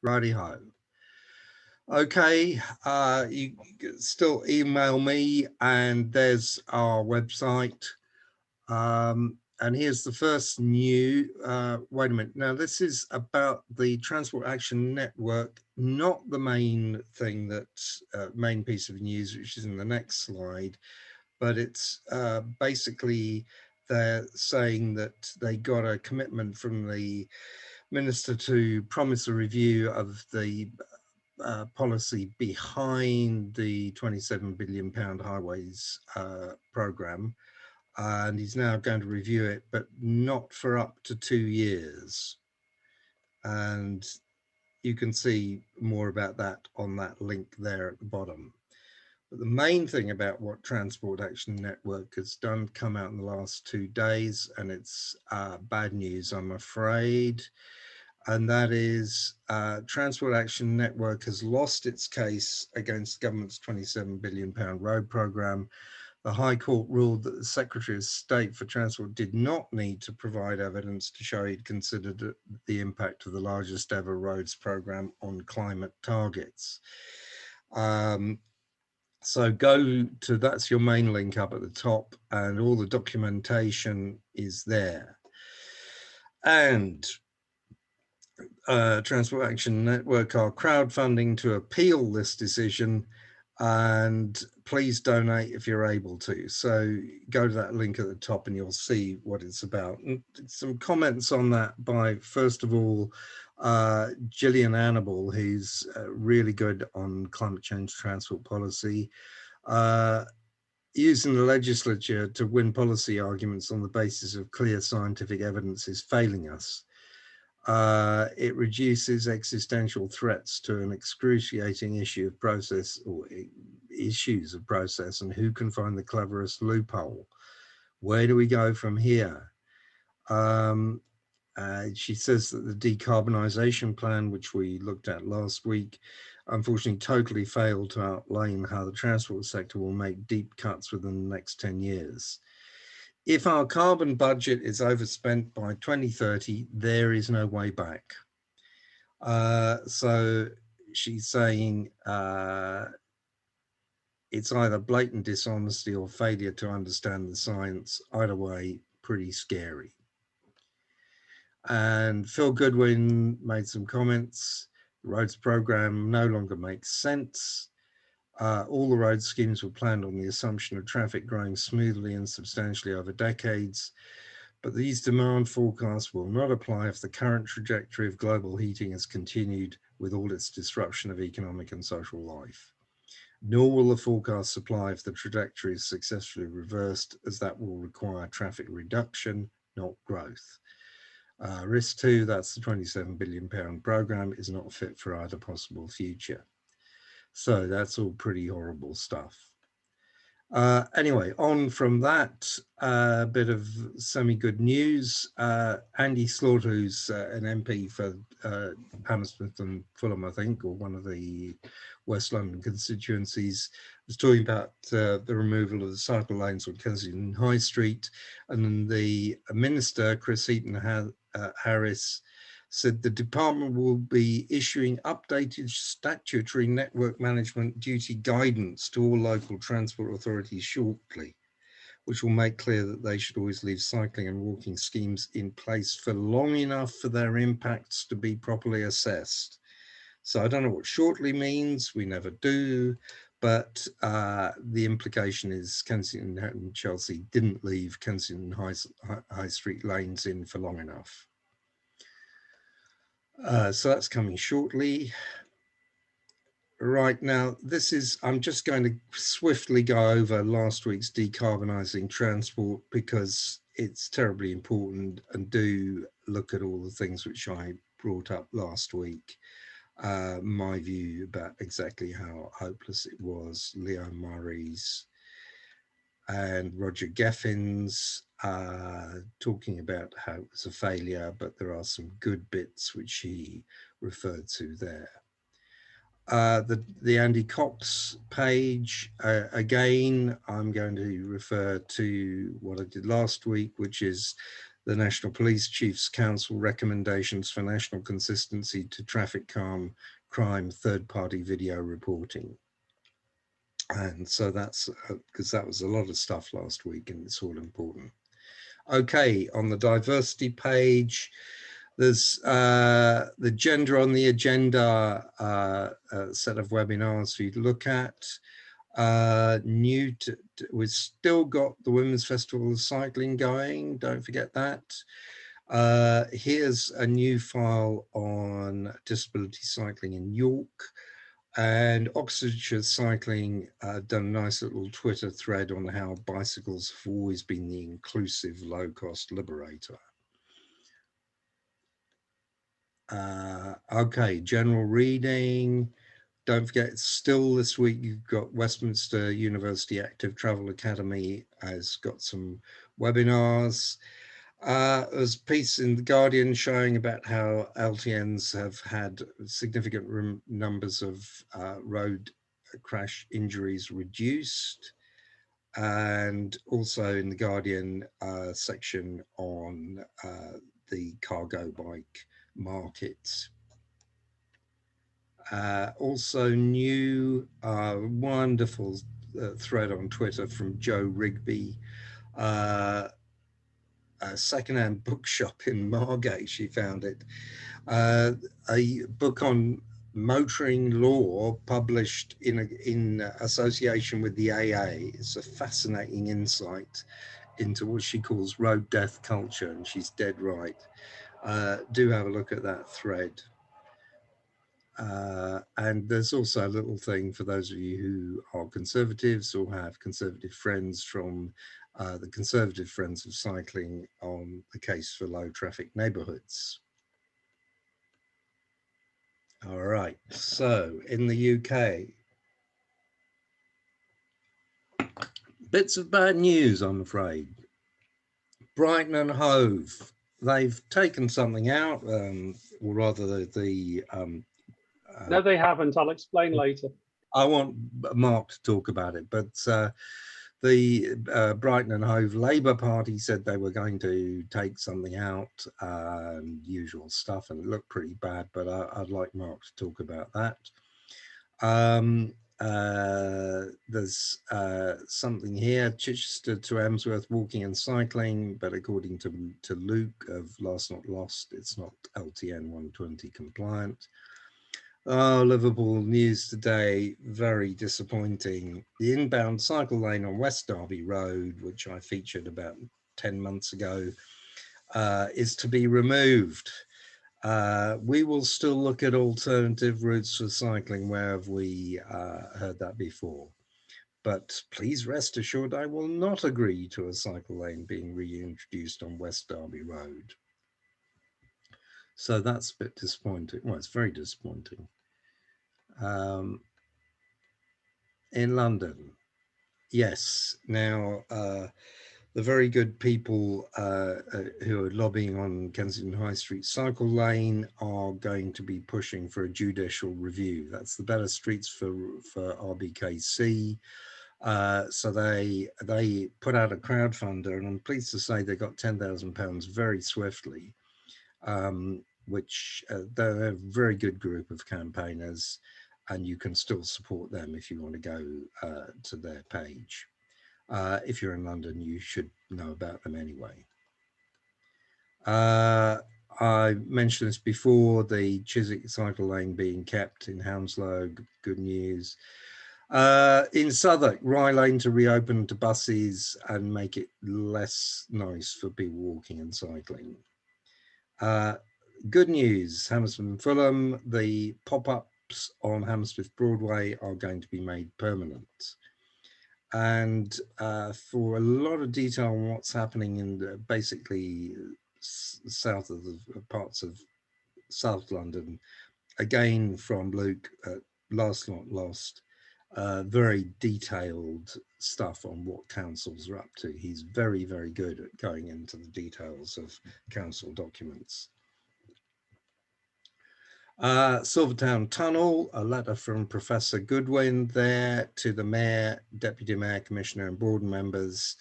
Righty-ho. Okay, you can still email me, and there's our website. And here's the first new, wait a minute. Now, this is about the Transport Action Network, not the main thing that's main piece of news, which is in the next slide, but it's basically they're saying that they got a commitment from the minister to promise a review of the policy behind the £27 billion highways programme. And he's now going to review it, but not for up to 2 years. And you can see more about that on that link there at the bottom. But the main thing about what Transport Action Network has done come out in the last 2 days, and it's bad news, I'm afraid. And that is Transport Action Network has lost its case against the government's £27 billion road programme. The High Court ruled that the Secretary of State for Transport did not need to provide evidence to show he'd considered the impact of the largest ever roads programme on climate targets. So go to, that's your main link up at the top, and all the documentation is there. And Transport Action Network are crowdfunding to appeal this decision, and please donate if you're able to. So go to that link at the top and you'll see what it's about. And some comments on that by, first of all, Gillian Annable, who's really good on climate change transport policy, using the legislature to win policy arguments on the basis of clear scientific evidence is failing us. It reduces existential threats to an excruciating issue of process, or issues of process, and who can find the cleverest loophole? Where do we go from here? She says that the decarbonisation plan, which we looked at last week, unfortunately totally failed to outline how the transport sector will make deep cuts within the next 10 years. If our carbon budget is overspent by 2030, there is no way back. So she's saying it's either blatant dishonesty or failure to understand the science. Either way, pretty scary. And Phil Goodwin made some comments. The roads programme no longer makes sense. All the road schemes were planned on the assumption of traffic growing smoothly and substantially over decades, but these demand forecasts will not apply if the current trajectory of global heating has continued with all its disruption of economic and social life. Nor will the forecasts apply if the trajectory is successfully reversed, as that will require traffic reduction, not growth. Risk 2, that's the £27 billion programme, is not fit for either possible future. So that's all pretty horrible stuff. Anyway, on from that, a bit of semi-good news. Andy Slaughter, who's an MP for Hammersmith and Fulham, I think, or one of the West London constituencies, was talking about the removal of the cycle lanes on Kensington High Street. And then the Minister, Chris Heaton-Harris, said the department will be issuing updated statutory network management duty guidance to all local transport authorities shortly, which will make clear that they should always leave cycling and walking schemes in place for long enough for their impacts to be properly assessed. So I don't know what shortly means, we never do, but the implication is Kensington and Chelsea didn't leave Kensington High Street lanes in for long enough. So that's coming shortly. Right now, I'm just going to swiftly go over last week's decarbonising transport because it's terribly important, and do look at all the things which I brought up last week. My view about exactly how hopeless it was, Leo Murray's and Roger Geffin's talking about how it was a failure, but there are some good bits which he referred to there. The Andy Cox page, again, I'm going to refer to what I did last week, which is the National Police Chiefs Council recommendations for national consistency to traffic crime third-party video reporting. And so that's because that was a lot of stuff last week, and it's all important. Okay, on the diversity page, there's the Gender on the Agenda set of webinars for you to look at. We've still got the Women's Festival of Cycling going, don't forget that. Here's a new file on disability cycling in York, and Oxfordshire Cycling done a nice little Twitter thread on how bicycles have always been the inclusive low-cost liberator. Okay, general reading. Don't forget, still this week, you've got Westminster University Active Travel Academy has got some webinars. There's a piece in The Guardian showing about how LTNs have had significant numbers of road crash injuries reduced. And also in The Guardian section on the cargo bike markets. Also new wonderful thread on Twitter from Joe Rigby, a secondhand bookshop in Margate, she found it, a book on motoring law published in association with the AA. It's a fascinating insight into what she calls road death culture, and she's dead right. Do have a look at that thread. And there's also a little thing for those of you who are conservatives or have conservative friends from the Conservative Friends of Cycling on the case for low traffic neighbourhoods. All right, so in the UK, bits of bad news, I'm afraid. Brighton and Hove, they've taken something out, or rather the no, they haven't. I'll explain later. I want Mark to talk about it, but the Brighton and Hove Labour Party said they were going to take something out, usual stuff, and it looked pretty bad, but I'd like Mark to talk about that. There's something here, Chichester to Emsworth walking and cycling, but according to Luke of Last Not Lost, it's not LTN 120 compliant. Oh, Liverpool news today, very disappointing. The inbound cycle lane on West Derby Road, which I featured about 10 months ago, is to be removed. We will still look at alternative routes for cycling where have we heard that before. But please rest assured I will not agree to a cycle lane being reintroduced on West Derby Road. So that's a bit disappointing. Well, it's very disappointing. In London, yes. Now, the very good people who are lobbying on Kensington High Street cycle lane are going to be pushing for a judicial review. That's the Better Streets for RBKC. So they put out a crowdfunder, and I'm pleased to say they got £10,000 very swiftly, which they're a very good group of campaigners, and you can still support them if you want to go to their page. If you're in London, you should know about them anyway. I mentioned this before, the Chiswick cycle lane being kept in Hounslow, good news. In Southwark, Rye Lane to reopen to buses and make it less nice for people walking and cycling. Good news, Hammersmith and Fulham, the pop-ups on Hammersmith Broadway are going to be made permanent. And for a lot of detail on what's happening in basically south of the parts of South London, again from Luke at Last Not Lost, very detailed stuff on what councils are up to. He's very, very good at going into the details of council documents. Silvertown Tunnel, a letter from Professor Goodwin there to the Mayor, Deputy Mayor, Commissioner and board members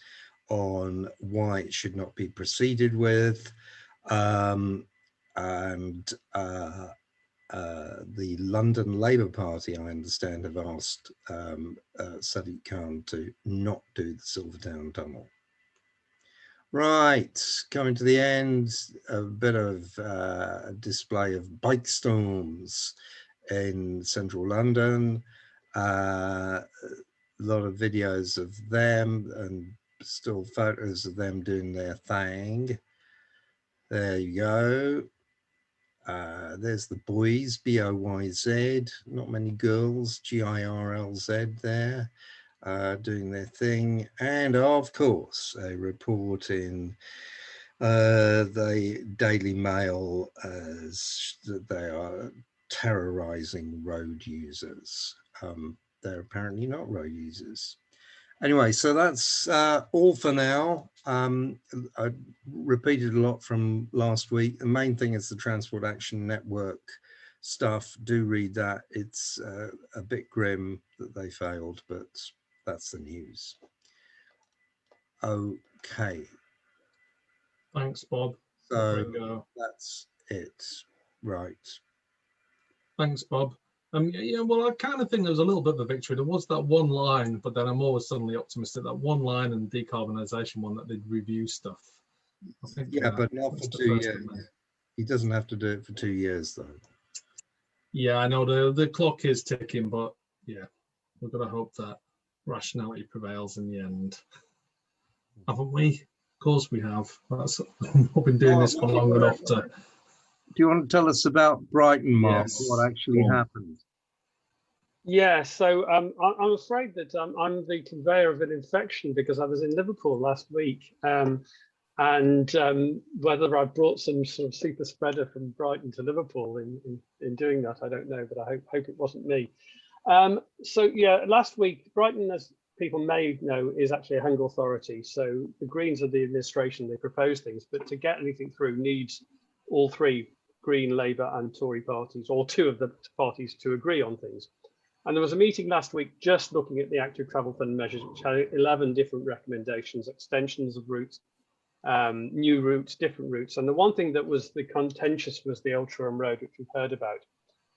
on why it should not be proceeded with. And the London Labour Party, I understand, have asked Sadiq Khan to not do the Silvertown Tunnel. Right, coming to the end, a bit of a display of bike storms in central London. A lot of videos of them and still photos of them doing their thing. There you go. There's the boys, B-O-Y-Z, not many girls, G-I-R-L-Z there, doing their thing. And of course, a report in the Daily Mail as that they are terrorizing road users. They're apparently not road users. Anyway, so that's all for now. I repeated a lot from last week. The main thing is the Transport Action Network stuff. Do read that. It's a bit grim that they failed, but that's the news. Okay. Thanks, Bob. So that's it. Right. Thanks, Bob. Yeah, well, I kind of think there was a little bit of a victory. There was that one line, but then I'm always suddenly optimistic. That one line and decarbonisation one that they'd review stuff. I think, yeah, but not for 2 years. He doesn't have to do it for 2 years, though. Yeah, I know the clock is ticking, but yeah, we've got to hope that rationality prevails in the end, haven't we? Of course we have. We've been doing this for long enough to. Do you want to tell us about Brighton, Mark? Yes. What actually happened? Yeah, so I'm afraid that I'm the conveyor of an infection because I was in Liverpool last week, and whether I brought some sort of super spreader from Brighton to Liverpool in doing that, I don't know, but I hope it wasn't me. So yeah, last week, Brighton, as people may know, is actually a hung authority. So the Greens are the administration, they propose things, but to get anything through needs all three, Green, Labour and Tory parties, or two of the parties, to agree on things. And there was a meeting last week just looking at the active travel fund measures, which had 11 different recommendations, extensions of routes, new routes, different routes. And the one thing that was the contentious was the Ultram Road, which we've heard about.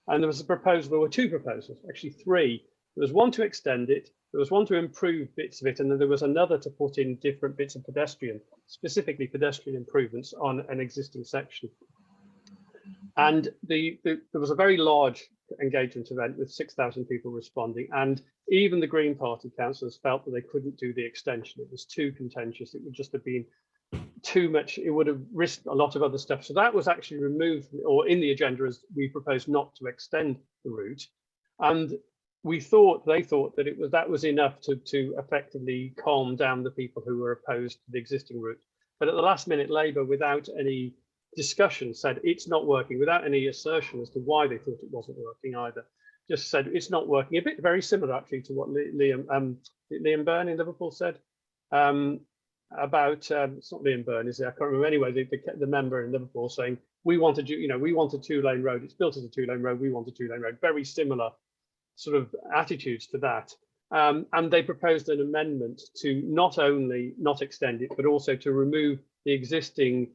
And there was a proposal, there were two proposals, actually three. There was one to extend it, there was one to improve bits of it, and then there was another to put in different bits of pedestrian, specifically pedestrian improvements on an existing section. And there was a very large engagement event with 6,000 people responding, and even the Green Party councillors felt that they couldn't do the extension. It was too contentious. It would just have been too much. It would have risked a lot of other stuff. So that was actually removed, or in the agenda, as we proposed not to extend the route. And they thought that that was enough to effectively calm down the people who were opposed to the existing route. But at the last minute, Labour, without any discussion, said it's not working, without any assertion as to why they thought it wasn't working either. Just said it's not working. A bit very similar actually to what Liam Byrne in Liverpool said about it's not Liam Byrne, is it? I can't remember. Anyway, the member in Liverpool saying we want a 2-lane road. It's built as a 2-lane road. We want a 2-lane road. Very similar sort of attitudes to that. And they proposed an amendment to not only not extend it, but also to remove the existing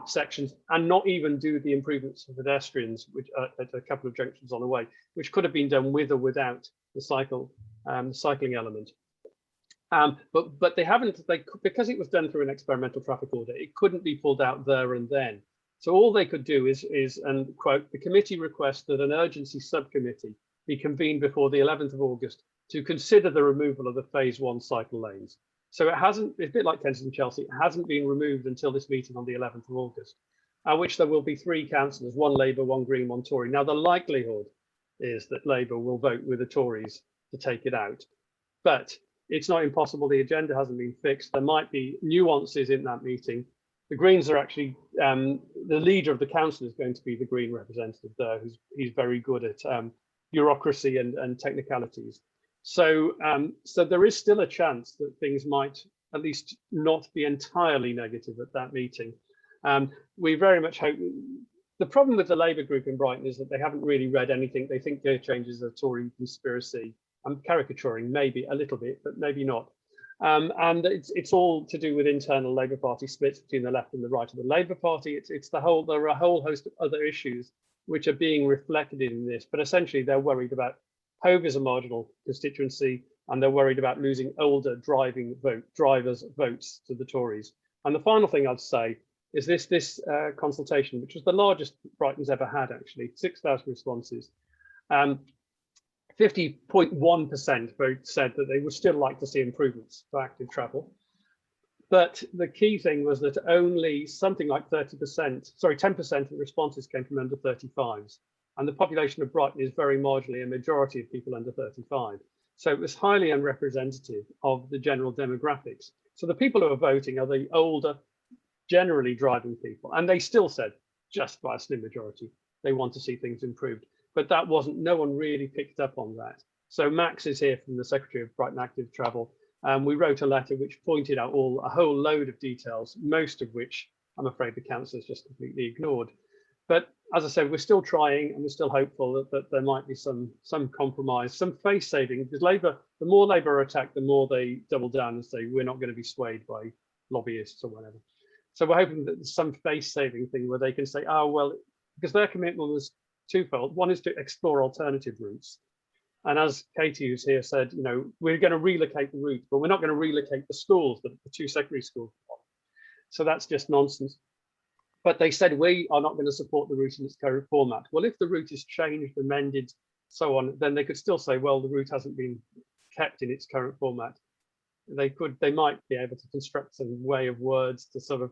sections and not even do the improvements for pedestrians, which at a couple of junctions on the way, which could have been done with or without the cycling element. But they haven't, because it was done through an experimental traffic order, it couldn't be pulled out there and then. So all they could do is, and quote, the committee requests that an urgency subcommittee be convened before the 11th of August to consider the removal of the phase 1 cycle lanes. So it's a bit like Kensington Chelsea, it hasn't been removed until this meeting on the 11th of August, at which there will be 3 councillors, 1 Labour, 1 Green, 1 Tory. Now, the likelihood is that Labour will vote with the Tories to take it out, but it's not impossible. The agenda hasn't been fixed. There might be nuances in that meeting. The Greens are actually, the leader of the council is going to be the Green representative there, he's very good at bureaucracy and technicalities. So there is still a chance that things might at least not be entirely negative at that meeting. We very much hope. The problem with the Labour group in Brighton is that they haven't really read anything. They think their change is a Tory conspiracy. I'm caricaturing maybe a little bit, but maybe not. And it's all to do with internal Labour Party splits between the left and the right of the Labour Party. There are a whole host of other issues which are being reflected in this, but essentially they're worried about Hove as a marginal constituency, and they're worried about losing older drivers' votes to the Tories. And the final thing I'd say is this consultation, which was the largest Brighton's ever had, actually, 6,000 responses. 50.1% said that they would still like to see improvements to active travel. But the key thing was that only something like 10% of the responses came from under 35s. And the population of Brighton is very marginally a majority of people under 35. So it was highly unrepresentative of the general demographics. So the people who are voting are the older, generally driving people. And they still said, just by a slim majority, they want to see things improved. But that no one really picked up on that. So Max is here from the Secretary of Brighton Active Travel. We wrote a letter which pointed out a whole load of details, most of which I'm afraid the council has just completely ignored. But as I said, we're still trying, and we're still hopeful that there might be some compromise, some face saving, because the more Labour are attacked, the more they double down and say, we're not going to be swayed by lobbyists or whatever. So we're hoping that there's some face saving thing where they can say, oh, well, because their commitment was twofold. One is to explore alternative routes. And as Katie, who's here, said, we're going to relocate the route, but we're not going to relocate the schools, the two secondary schools. So that's just nonsense. But they said, we are not going to support the route in its current format. Well, if the route is changed, amended, so on, then they could still say, well, the route hasn't been kept in its current format. They might be able to construct some way of words to sort of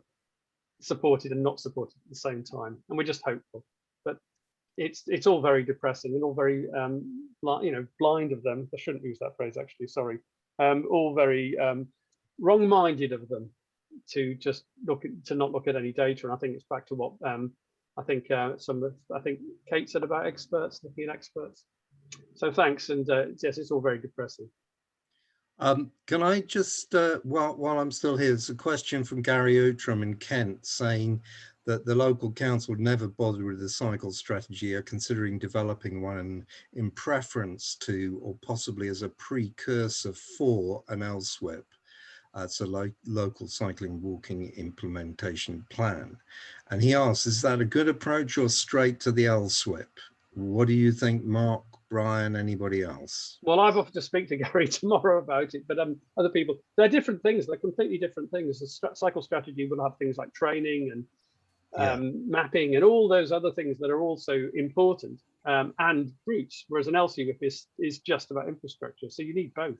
support it and not support it at the same time. And we're just hopeful. But it's all very depressing and all very blind of them. I shouldn't use that phrase, actually, sorry. All very wrong-minded of them to just not look at any data. And I think it's back to what I think Kate said about experts, looking at experts. So thanks, and yes, it's all very depressing. Can I just, while I'm still here, there's a question from Gary Outram in Kent saying that the local council would never bother with a cycle strategy, are considering developing one in preference to, or possibly as a precursor for, an LSWIP. It's a local cycling walking implementation plan. And he asks, is that a good approach or straight to the LSWIP? What do you think, Mark, Brian, anybody else? Well, I've offered to speak to Gary tomorrow about it, but other people, they're different things. They're completely different things. The cycle strategy will have things like training and mapping and all those other things that are also important, and routes, whereas an LCWIP is just about infrastructure. So you need both.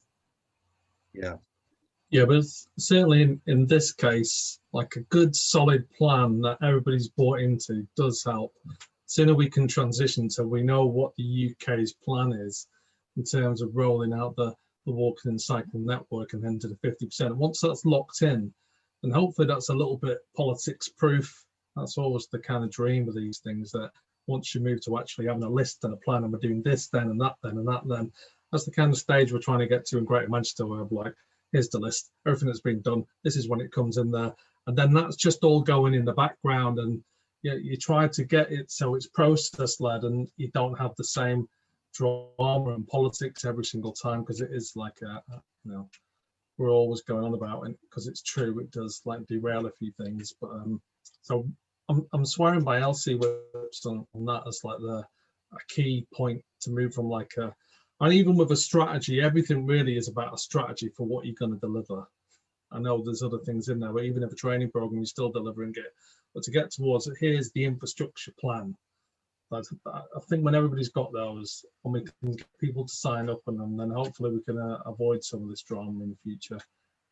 Yeah, but certainly in this case, like a good solid plan that everybody's bought into does help. The sooner we can transition to we know what the UK's plan is in terms of rolling out the walking and cycling network and then to the 50%. Once that's locked in, and hopefully that's a little bit politics proof. That's always the kind of dream of these things, that once you move to actually having a list and a plan, and we're doing this then and that then and that then, that's the kind of stage we're trying to get to in Greater Manchester, where we're like, here's the list, everything that's been done, this is when it comes in there. And then that's just all going in the background, and you try to get it so it's process led and you don't have the same drama and politics every single time, because it is like we're always going on about it, because it's true, it does like derail a few things. But so I'm swearing by LCWIPs on that as like a key point to move from like and even with a strategy, everything really is about a strategy for what you're going to deliver. I know there's other things in there, but even if a training program, you're still delivering it. But to get towards it, here's the infrastructure plan. But I think when everybody's got those, and we can get people to sign up, and then hopefully we can avoid some of this drama in the future.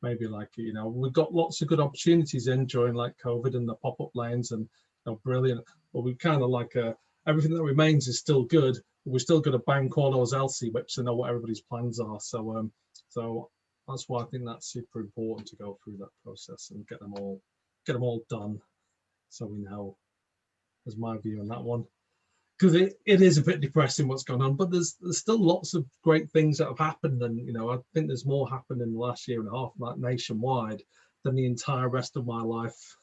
Maybe like, we've got lots of good opportunities in during like COVID and the pop-up lanes, and brilliant. But we kind of like everything that remains is still good. We're still going to bank all those LCWIPs and know what everybody's plans are. So so that's why I think that's super important to go through that process and get them all done, so we know. Is my view on that one, because it is a bit depressing what's going on, but there's still lots of great things that have happened, and I think there's more happened in the last year and a half, like nationwide, than the entire rest of my life,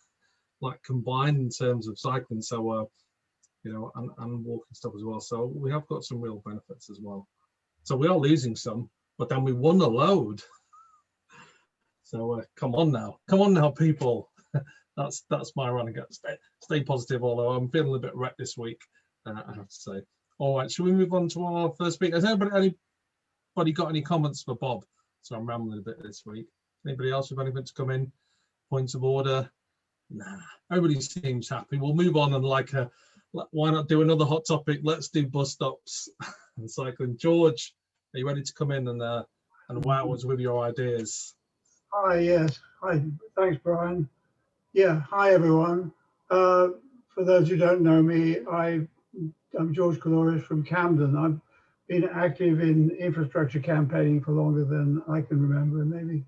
like combined in terms of cycling. So and walking stuff as well. So we have got some real benefits as well. So we are losing some, but then we won a load. So come on now, people. That's my run and get. Stay positive. Although I'm feeling a bit wrecked this week, I have to say. All right, shall we move on to our first speaker? Has anybody got any comments for Bob? So I'm rambling a bit this week. Anybody else with anything to come in? Points of order? Nah, everybody seems happy. We'll move on and why not do another hot topic? Let's do bus stops and cycling. George, are you ready to come in and wow us with your ideas? Hi, yes. Hi, thanks, Brian. Yeah, hi, everyone. For those who don't know me, I'm George Coulouris from Camden. I've been active in infrastructure campaigning for longer than I can remember, and maybe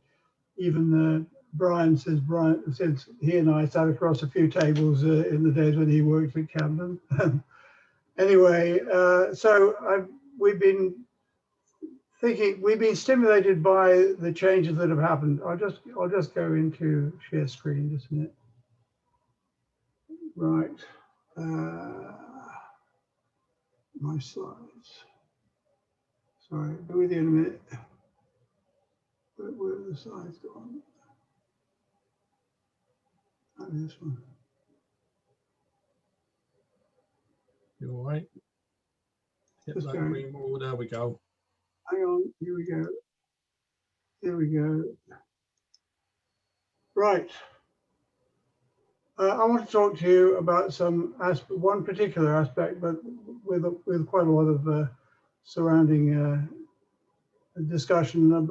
even Brian, since he and I sat across a few tables in the days when he worked at Camden. Anyway, we've been stimulated by the changes that have happened. I'll just go into share screen just a minute. Right. My slides. Sorry, be with you in a minute. Where are the slides gone? Oh, this one. You all right? Hit Just that going. green wall. There we go. Hang on. Here we go. Here we go. Right. I want to talk to you about one particular aspect, but with quite a lot of surrounding discussion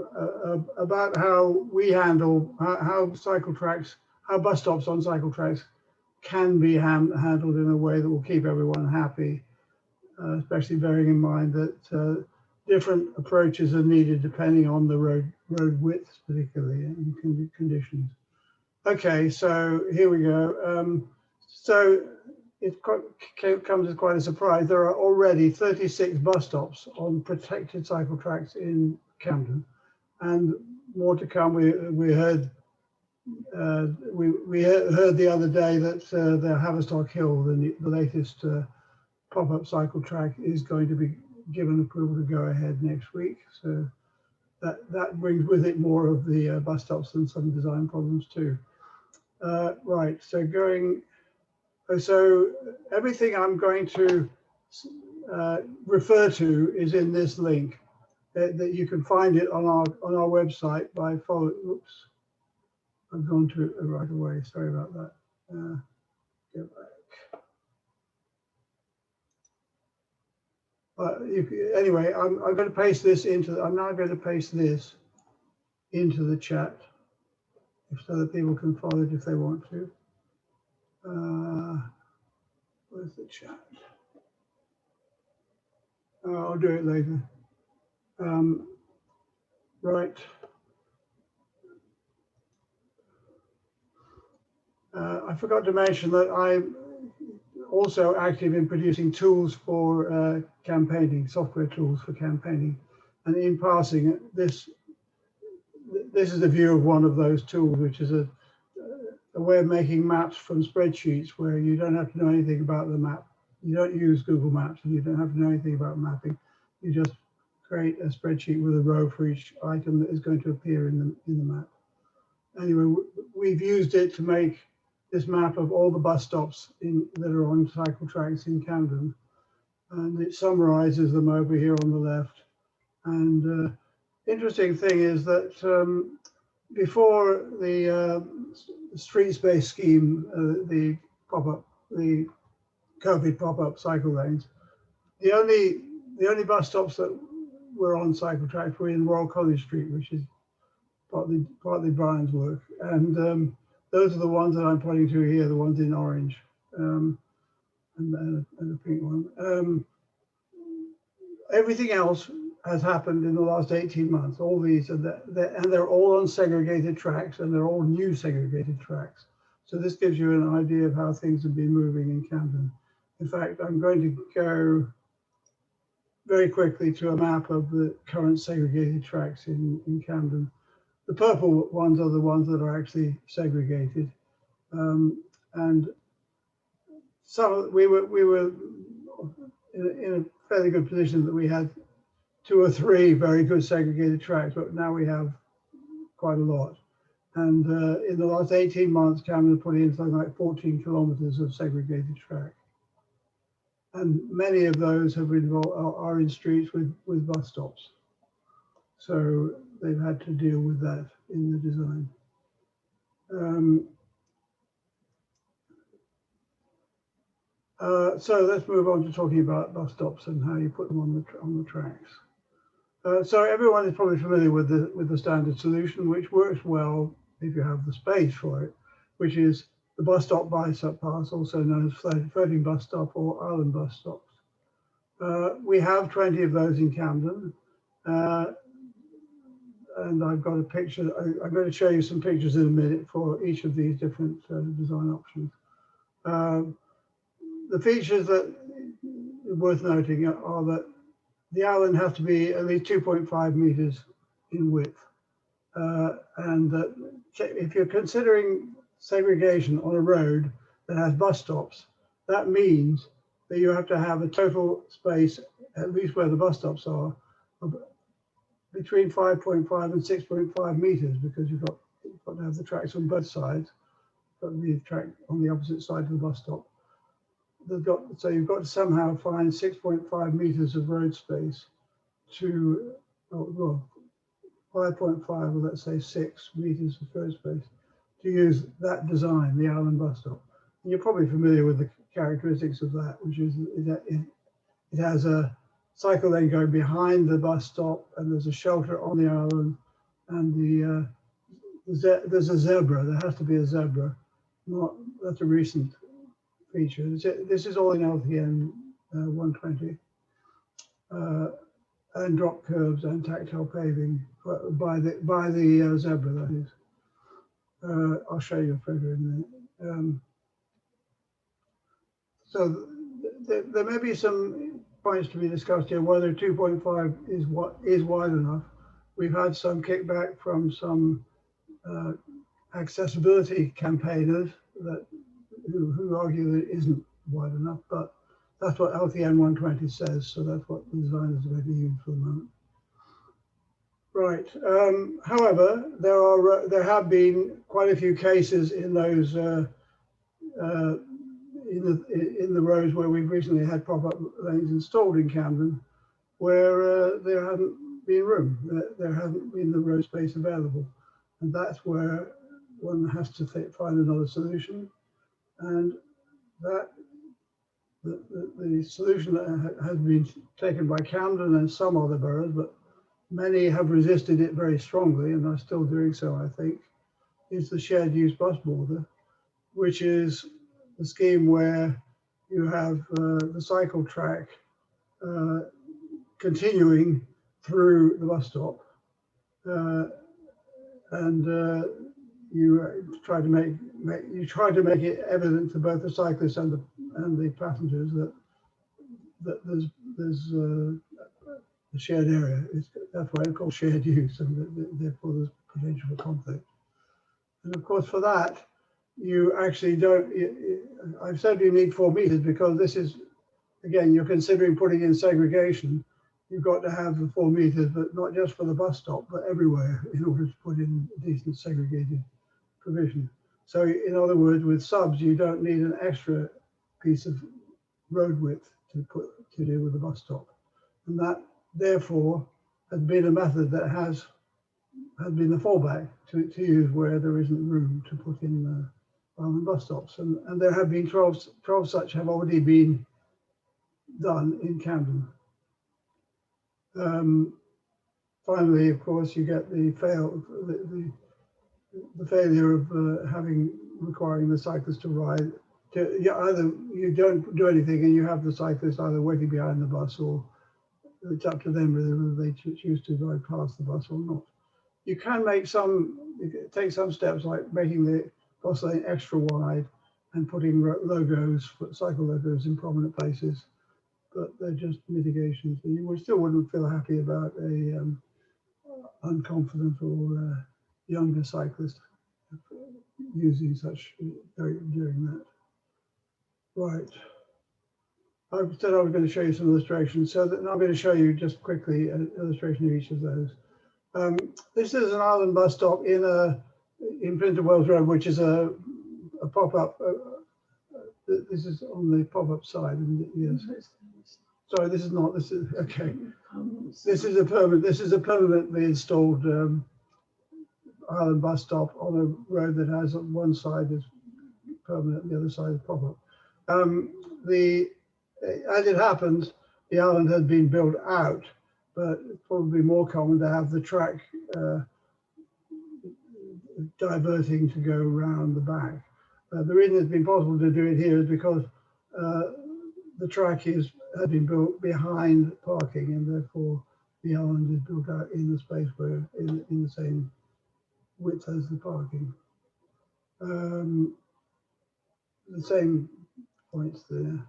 about how we handle how bus stops on cycle tracks can be handled in a way that will keep everyone happy, especially bearing in mind that different approaches are needed depending on the road widths, particularly, and conditions. Okay, so here we go. So it comes as quite a surprise. There are already 36 bus stops on protected cycle tracks in Camden, and more to come. We heard the other day that the Haverstock Hill, the latest pop-up cycle track, is going to be given approval to go ahead next week. So that brings with it more of the bus stops and some design problems too. Right, so everything I'm going to refer to is in this link that you can find it on our website by following. Oops, I've gone to it right away. Sorry about that. Go back. Anyway, I'm going to paste this into. I'm now going to paste this into the chat, so that people can follow it if they want to. Where's the chat? I'll do it later. Right. I forgot to mention that I'm also active in producing tools for campaigning, software tools for campaigning. And in passing, this is a view of one of those tools, which is a way of making maps from spreadsheets where you don't have to know anything about the map. You don't use Google Maps and you don't have to know anything about mapping. You just create a spreadsheet with a row for each item that is going to appear in the map. Anyway, we've used it to make this map of all the bus stops that are on cycle tracks in Camden. And it summarizes them over here on the left. And interesting thing is that before the street space scheme, the COVID pop-up cycle lanes, the only bus stops that were on cycle tracks were in Royal College Street, which is partly Brian's work, and those are the ones that I'm pointing to here, the ones in orange, and the pink one. Everything else has happened in the last 18 months. All these and they're all on segregated tracks, and they're all new segregated tracks. So this gives you an idea of how things have been moving in Camden. In fact, I'm going to go very quickly to a map of the current segregated tracks in Camden. The purple ones are the ones that are actually segregated, and so we were in a fairly good position that we had 2 or 3 very good segregated tracks, but now we have quite a lot. And in the last 18 months, Camden put in something like 14 kilometers of segregated track. And many of those have are in streets with bus stops. So they've had to deal with that in the design. So let's move on to talking about bus stops and how you put them on the tracks. So everyone is probably familiar with the standard solution, which works well if you have the space for it, which is the bus stop bypass, also known as floating bus stop or island bus stops. We have 20 of those in Camden, and I've got a picture. I'm going to show you some pictures in a minute for each of these different design options. The features that are worth noting are that the island has to be at least 2.5 meters in width. And if you're considering segregation on a road that has bus stops, that means that you have to have a total space, at least where the bus stops are, of between 5.5 and 6.5 meters, because you've got to have the tracks on both sides, but the track on the opposite side of the bus stop. So you've got to somehow find 6.5 meters of road space to, well, 5.5, or let's say 6 meters of road space to use that design, the island bus stop. And you're probably familiar with the characteristics of that, which is it has a cycle lane going behind the bus stop, and there's a shelter on the island, and there's a zebra. There has to be a zebra. That's a recent feature. This is all in LTN 120, and drop curbs and tactile paving by the zebra, that is. I'll show you a photo in a minute. So there may be some points to be discussed here, whether 2.5 is wide enough. We've had some kickback from some accessibility campaigners who argue that it isn't wide enough, but that's what LTN 120 says, so that's what the designers are going to use for the moment. Right. However, there have been quite a few cases in those in the roads where we've recently had pop-up lanes installed in Camden, where there hasn't been room, there hasn't been the road space available, and that's where one has to find another solution. And that the solution that has been taken by Camden and some other boroughs, but many have resisted it very strongly and are still doing so, I think, is the shared use bus border, which is the scheme where you have the cycle track continuing through the bus stop, and you try to make it evident to both the cyclists and the passengers that there's a shared area. That's why it's called shared use, and therefore there's potential for conflict. And of course, for that, you actually don't. I've said you need 4 meters because this is, again, you're considering putting in segregation. You've got to have the 4 meters, but not just for the bus stop, but everywhere in order to put in decent segregated provision. So in other words, with subs, you don't need an extra piece of road width to deal with the bus stop. And that therefore has been a method that has been the fallback to use where there isn't room to put in island bus stops. And there have been 12 such have already been done in Camden. Finally, of course, you get the failure of requiring the cyclist to ride. Either you don't do anything and you have the cyclist either waiting behind the bus, or it's up to them whether they choose to ride past the bus or not. You can take some steps like making the bus lane extra wide and putting logos, cycle logos in prominent places, but they're just mitigations. You still wouldn't feel happy about a unconfident or younger cyclist using such doing that. Right. I said I was going to show you some illustrations, so that I'm going to show you just quickly an illustration of each of those. This is an island bus stop in a in Printer Wells Road, which is a pop-up. This is on the pop-up side, and yes. Sorry, this is not. This is okay. This is a permanent. This is a permanently installed island bus stop on a road that has one side is permanent, the other side is pop-up. As it happens, the island has been built out, but it's probably more common to have the track diverting to go around the back. The reason it's been possible to do it here is because the track has been built behind parking, and therefore the island is built out in the space where in the same width as the parking. The same points there.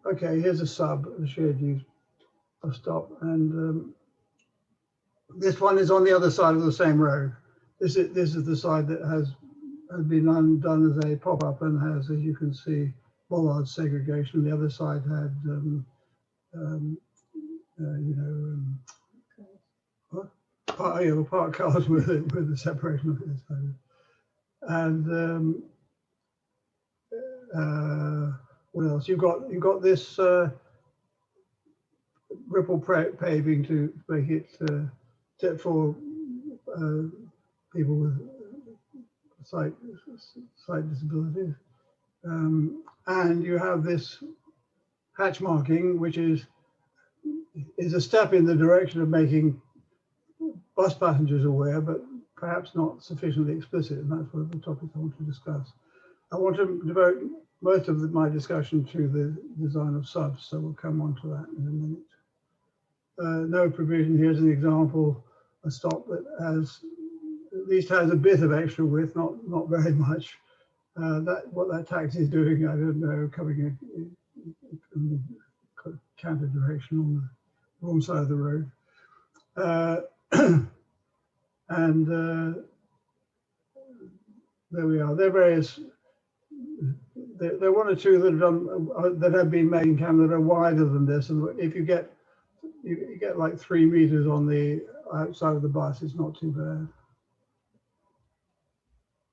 Okay, here's a sub, a shared use bus stop, and this one is on the other side of the same road. This is the side that has been done as a pop-up and has, as you can see, bollard segregation. The other side had, park cars with the separation of this side. And what else? You've got this ripple paving to make it for people with sight disabilities, and you have this hatch marking, which is a step in the direction of making bus passengers aware, but perhaps not sufficiently explicit, and that's one of the topics I want to discuss. I want to devote most of my discussion to the design of subs, so we'll come on to that in a minute. No provision. Here's an example, a stop that at least has a bit of extra width, not very much. What that taxi is doing, I don't know, coming in the counter direction on the wrong side of the road. And there we are. There are various. There are one or two that have been made in Canada that are wider than this, and if you get like 3 meters on the outside of the bus, it's not too bad.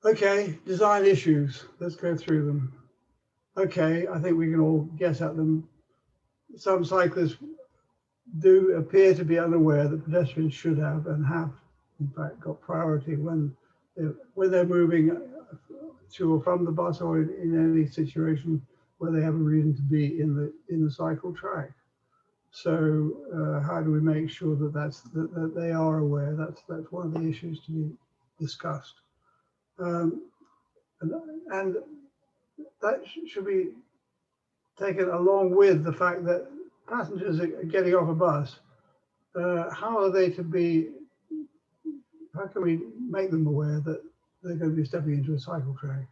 Okay, design issues. Let's go through them. Okay, I think we can all guess at them. Some cyclists do appear to be unaware that pedestrians should have and have, in fact, got priority when they're moving to or from the bus, or in any situation where they have a reason to be in the cycle track. So how do we make sure that they are aware? That's one of the issues to be discussed. And that should be taken along with the fact that passengers are getting off a bus. How are they to be? How can we make them aware that they're going to be stepping into a cycle track?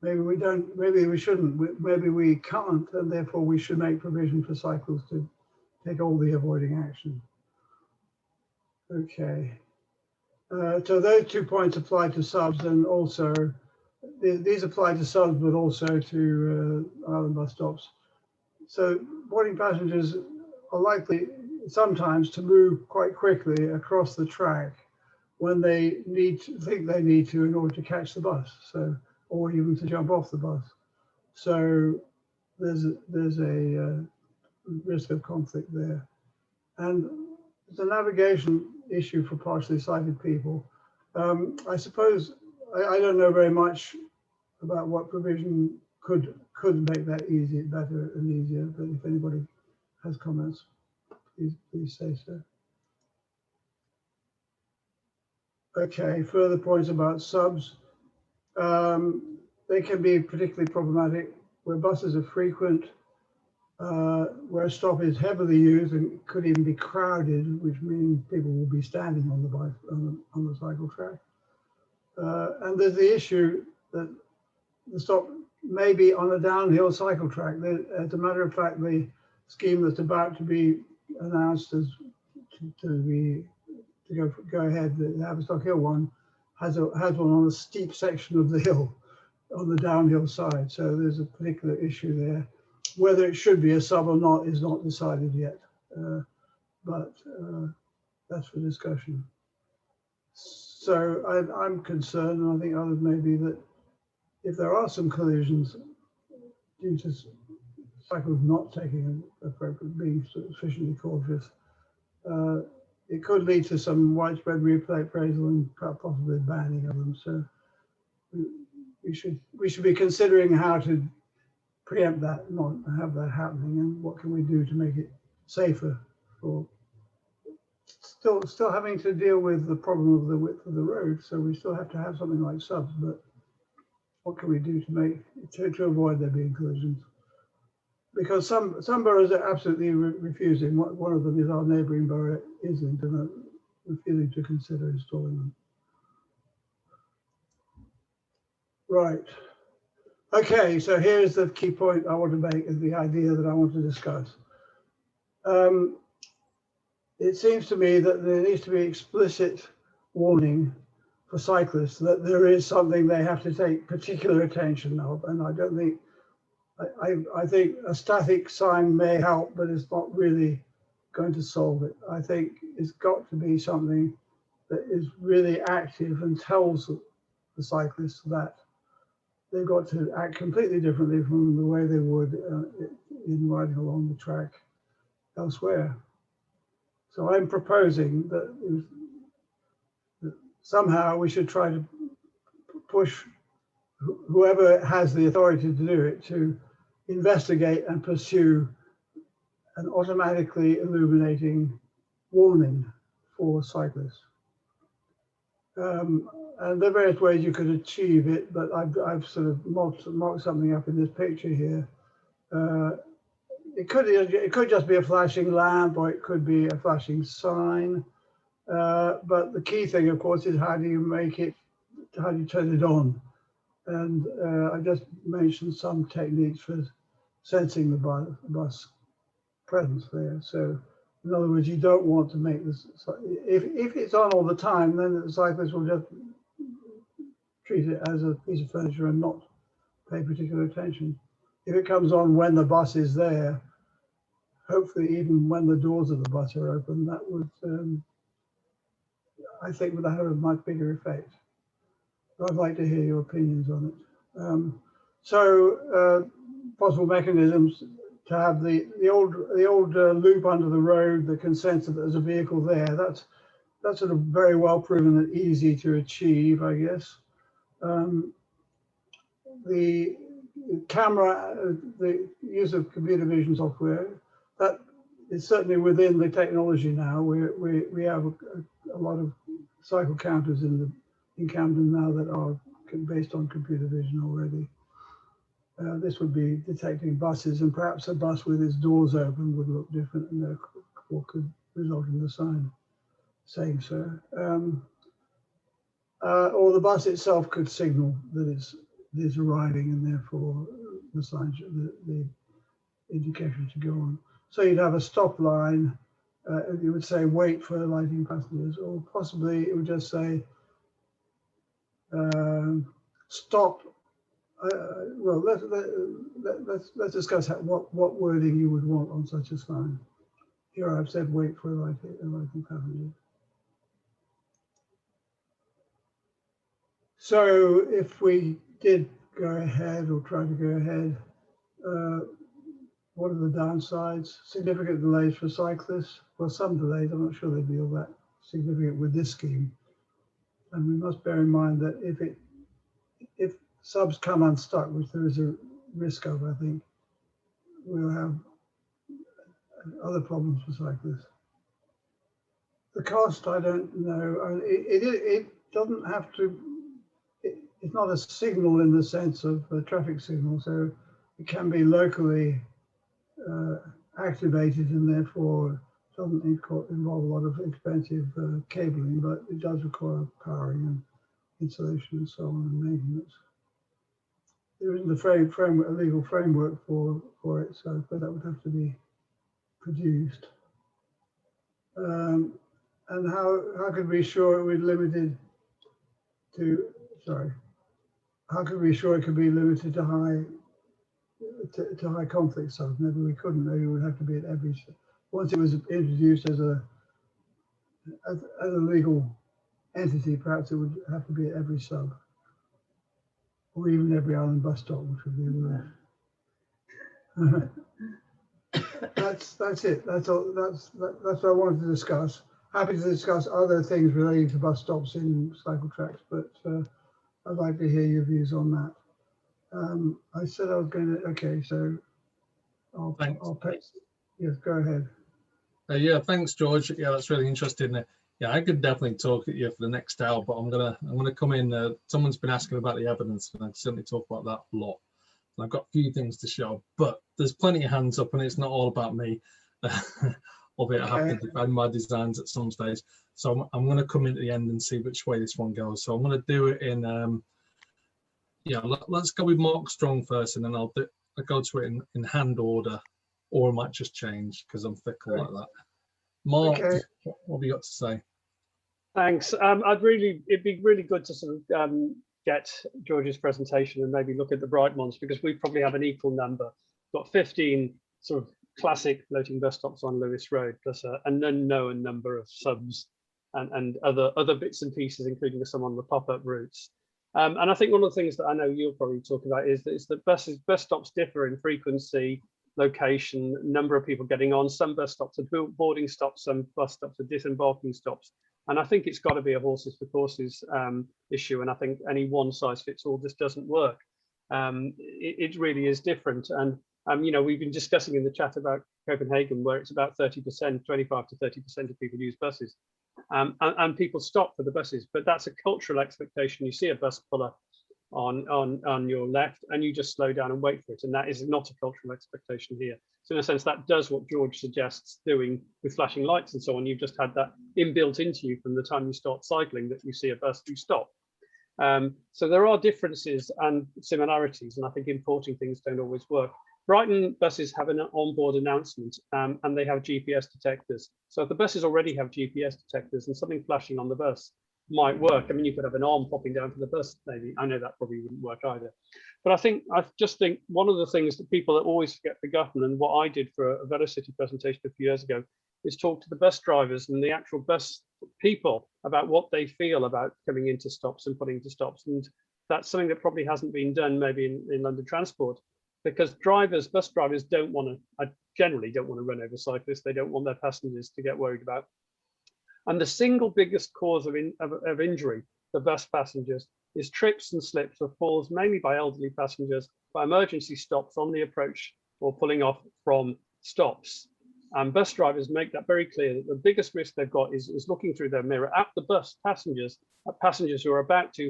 Maybe we don't. Maybe we shouldn't. Maybe we can't, and therefore we should make provision for cyclists to take all the avoiding action. Okay. So those 2 points apply to subs, and also these apply to subs, but also to island bus stops. So boarding passengers are likely sometimes to move quite quickly across the track when they think they need to in order to catch the bus, or even to jump off the bus. So there's a risk of conflict there, and it's a navigation issue for partially sighted people. I suppose I don't know very much about what provision could make that better and easier, but if anybody has comments, please say so. Okay, further points about subs. They can be particularly problematic where buses are frequent, where a stop is heavily used and could even be crowded, which means people will be standing on the bike on the cycle track. And there's the issue that the stop may be on a downhill cycle track. As a matter of fact, the scheme that's about to be announced as to go ahead, the Haverstock Hill one, has one on a steep section of the hill on the downhill side. So there's a particular issue there. Whether it should be a sub or not is not decided yet, but that's for discussion. So I'm concerned, and I think others may be, that if there are some collisions due to cyclists not taking appropriate, being sufficiently cautious, it could lead to some widespread reappraisal and possibly banning of them. So we should be considering how to preempt that, not have that happening, and what can we do to make it safer for still having to deal with the problem of the width of the road. So we still have to have something like subs, but what can we do to avoid there being collisions? Because some boroughs are absolutely refusing. One of them is our neighbouring borough, Islington, refusing to consider installing them. Right. Okay, so here's the key point I want to make, is the idea that I want to discuss. It seems to me that there needs to be explicit warning for cyclists that there is something they have to take particular attention of, and I don't think, I think a static sign may help, but it's not really going to solve it. I think it's got to be something that is really active and tells the cyclists that they've got to act completely differently from the way they would in riding along the track elsewhere. So I'm proposing that somehow we should try to push whoever has the authority to do it to investigate and pursue an automatically illuminating warning for cyclists. And there are various ways you could achieve it, but I've sort of marked something up in this picture here. It could just be a flashing lamp, or it could be a flashing sign. But the key thing, of course, is how do you turn it on? And I just mentioned some techniques for sensing the bus presence there. So in other words, you don't want to make this, if it's on all the time, then the cyclist will just treat it as a piece of furniture and not pay particular attention. If it comes on when the bus is there, hopefully even when the doors of the bus are open, that would, I think, would have a much bigger effect. I'd like to hear your opinions on it. Possible mechanisms to have the old loop under the road that can sense that there's a vehicle there. That's sort of very well proven and easy to achieve, I guess. The camera, the use of computer vision software, that is certainly within the technology now. We have a lot of cycle counters in Camden now that are based on computer vision already. This would be detecting buses, and perhaps a bus with its doors open would look different, and therefore could result in the sign saying so. Or the bus itself could signal that it's arriving, and therefore the sign, the indication should go on. So you'd have a stop line. You would say wait for alighting passengers, or possibly it would just say stop. Well, let's discuss what wording you would want on such a sign. Here I've said wait for alighting passengers. So if we did go ahead, or try to go ahead, what are the downsides? Significant delays for cyclists. Well, some delays, I'm not sure they'd be all that significant with this scheme. And we must bear in mind that if subs come unstuck, which there is a risk of, I think, we'll have other problems for cyclists. The cost, I don't know. It doesn't have to, it's not a signal in the sense of a traffic signal, so it can be locally activated, and therefore doesn't involve a lot of expensive cabling, but it does require powering and insulation and so on, and maintenance. There isn't a legal framework for it, so but that would have to be produced. And how could we be sure it would be limited to? Sorry, how could we be sure it could be limited to high conflict subs? Maybe we couldn't. Maybe it would have to be at every. Once it was introduced as a legal entity, perhaps it would have to be at every sub, or even every island bus stop, which would be the that's it. That's all. That's what I wanted to discuss. Happy to discuss other things relating to bus stops in cycle tracks, but I'd like to hear your views on that. I said I was going to. Okay, so I'll yes, go ahead. Yeah, thanks, George. Yeah, that's really interesting. Yeah, I could definitely talk at you for the next hour, but I'm gonna come in. Someone's been asking about the evidence, and I can certainly talk about that a lot. And I've got a few things to show, but there's plenty of hands up, and it's not all about me. Albeit I have to defend my designs at some stage. So I'm going to come in at the end and see which way this one goes. So I'm going to do it in, yeah, let's go with Mark Strong first, and then I'll go to it in hand order, or I might just change because I'm fickle like that. Mark, what have you got to say? Thanks. It'd be really good to sort of get George's presentation and maybe look at the bright ones, because we probably have an equal number. We've got 15 sort of classic floating bus stops on Lewis Road, plus an unknown number of subs and other bits and pieces, including some on the pop-up routes. And I think one of the things that I know you'll probably talk about is that bus stops differ in frequency, location, number of people getting on. Some bus stops are boarding stops, some bus stops are disembarking stops. And I think it's got to be a horses for courses issue. And I think any one size fits all just doesn't work. It really is different. And you know, we've been discussing in the chat about Copenhagen, where it's about 30%, 25 to 30% of people use buses, and people stop for the buses. But that's a cultural expectation. You see a bus pull up on your left, and you just slow down and wait for it, and that is not a cultural expectation here. So in a sense, that does what George suggests doing with flashing lights and so on. You've just had that inbuilt into you from the time you start cycling, that you see a bus, you stop. So there are differences and similarities, and I think importing things don't always work. Brighton buses have an onboard announcement, and they have GPS detectors. So if the buses already have GPS detectors and something flashing on the bus might work. I mean, you could have an arm popping down from the bus, maybe. I know that probably wouldn't work either. But I just think one of the things that people always get forgotten, and what I did for a Velocity presentation a few years ago, is talk to the bus drivers and the actual bus people about what they feel about coming into stops and putting into stops. And that's something that probably hasn't been done maybe in London Transport. Because bus drivers generally don't want to run over cyclists. They don't want their passengers to get worried about. And the single biggest cause of injury for bus passengers is trips and slips or falls, mainly by elderly passengers, by emergency stops on the approach or pulling off from stops. And bus drivers make that very clear, that the biggest risk they've got is looking through their mirror at the bus passengers, at passengers who are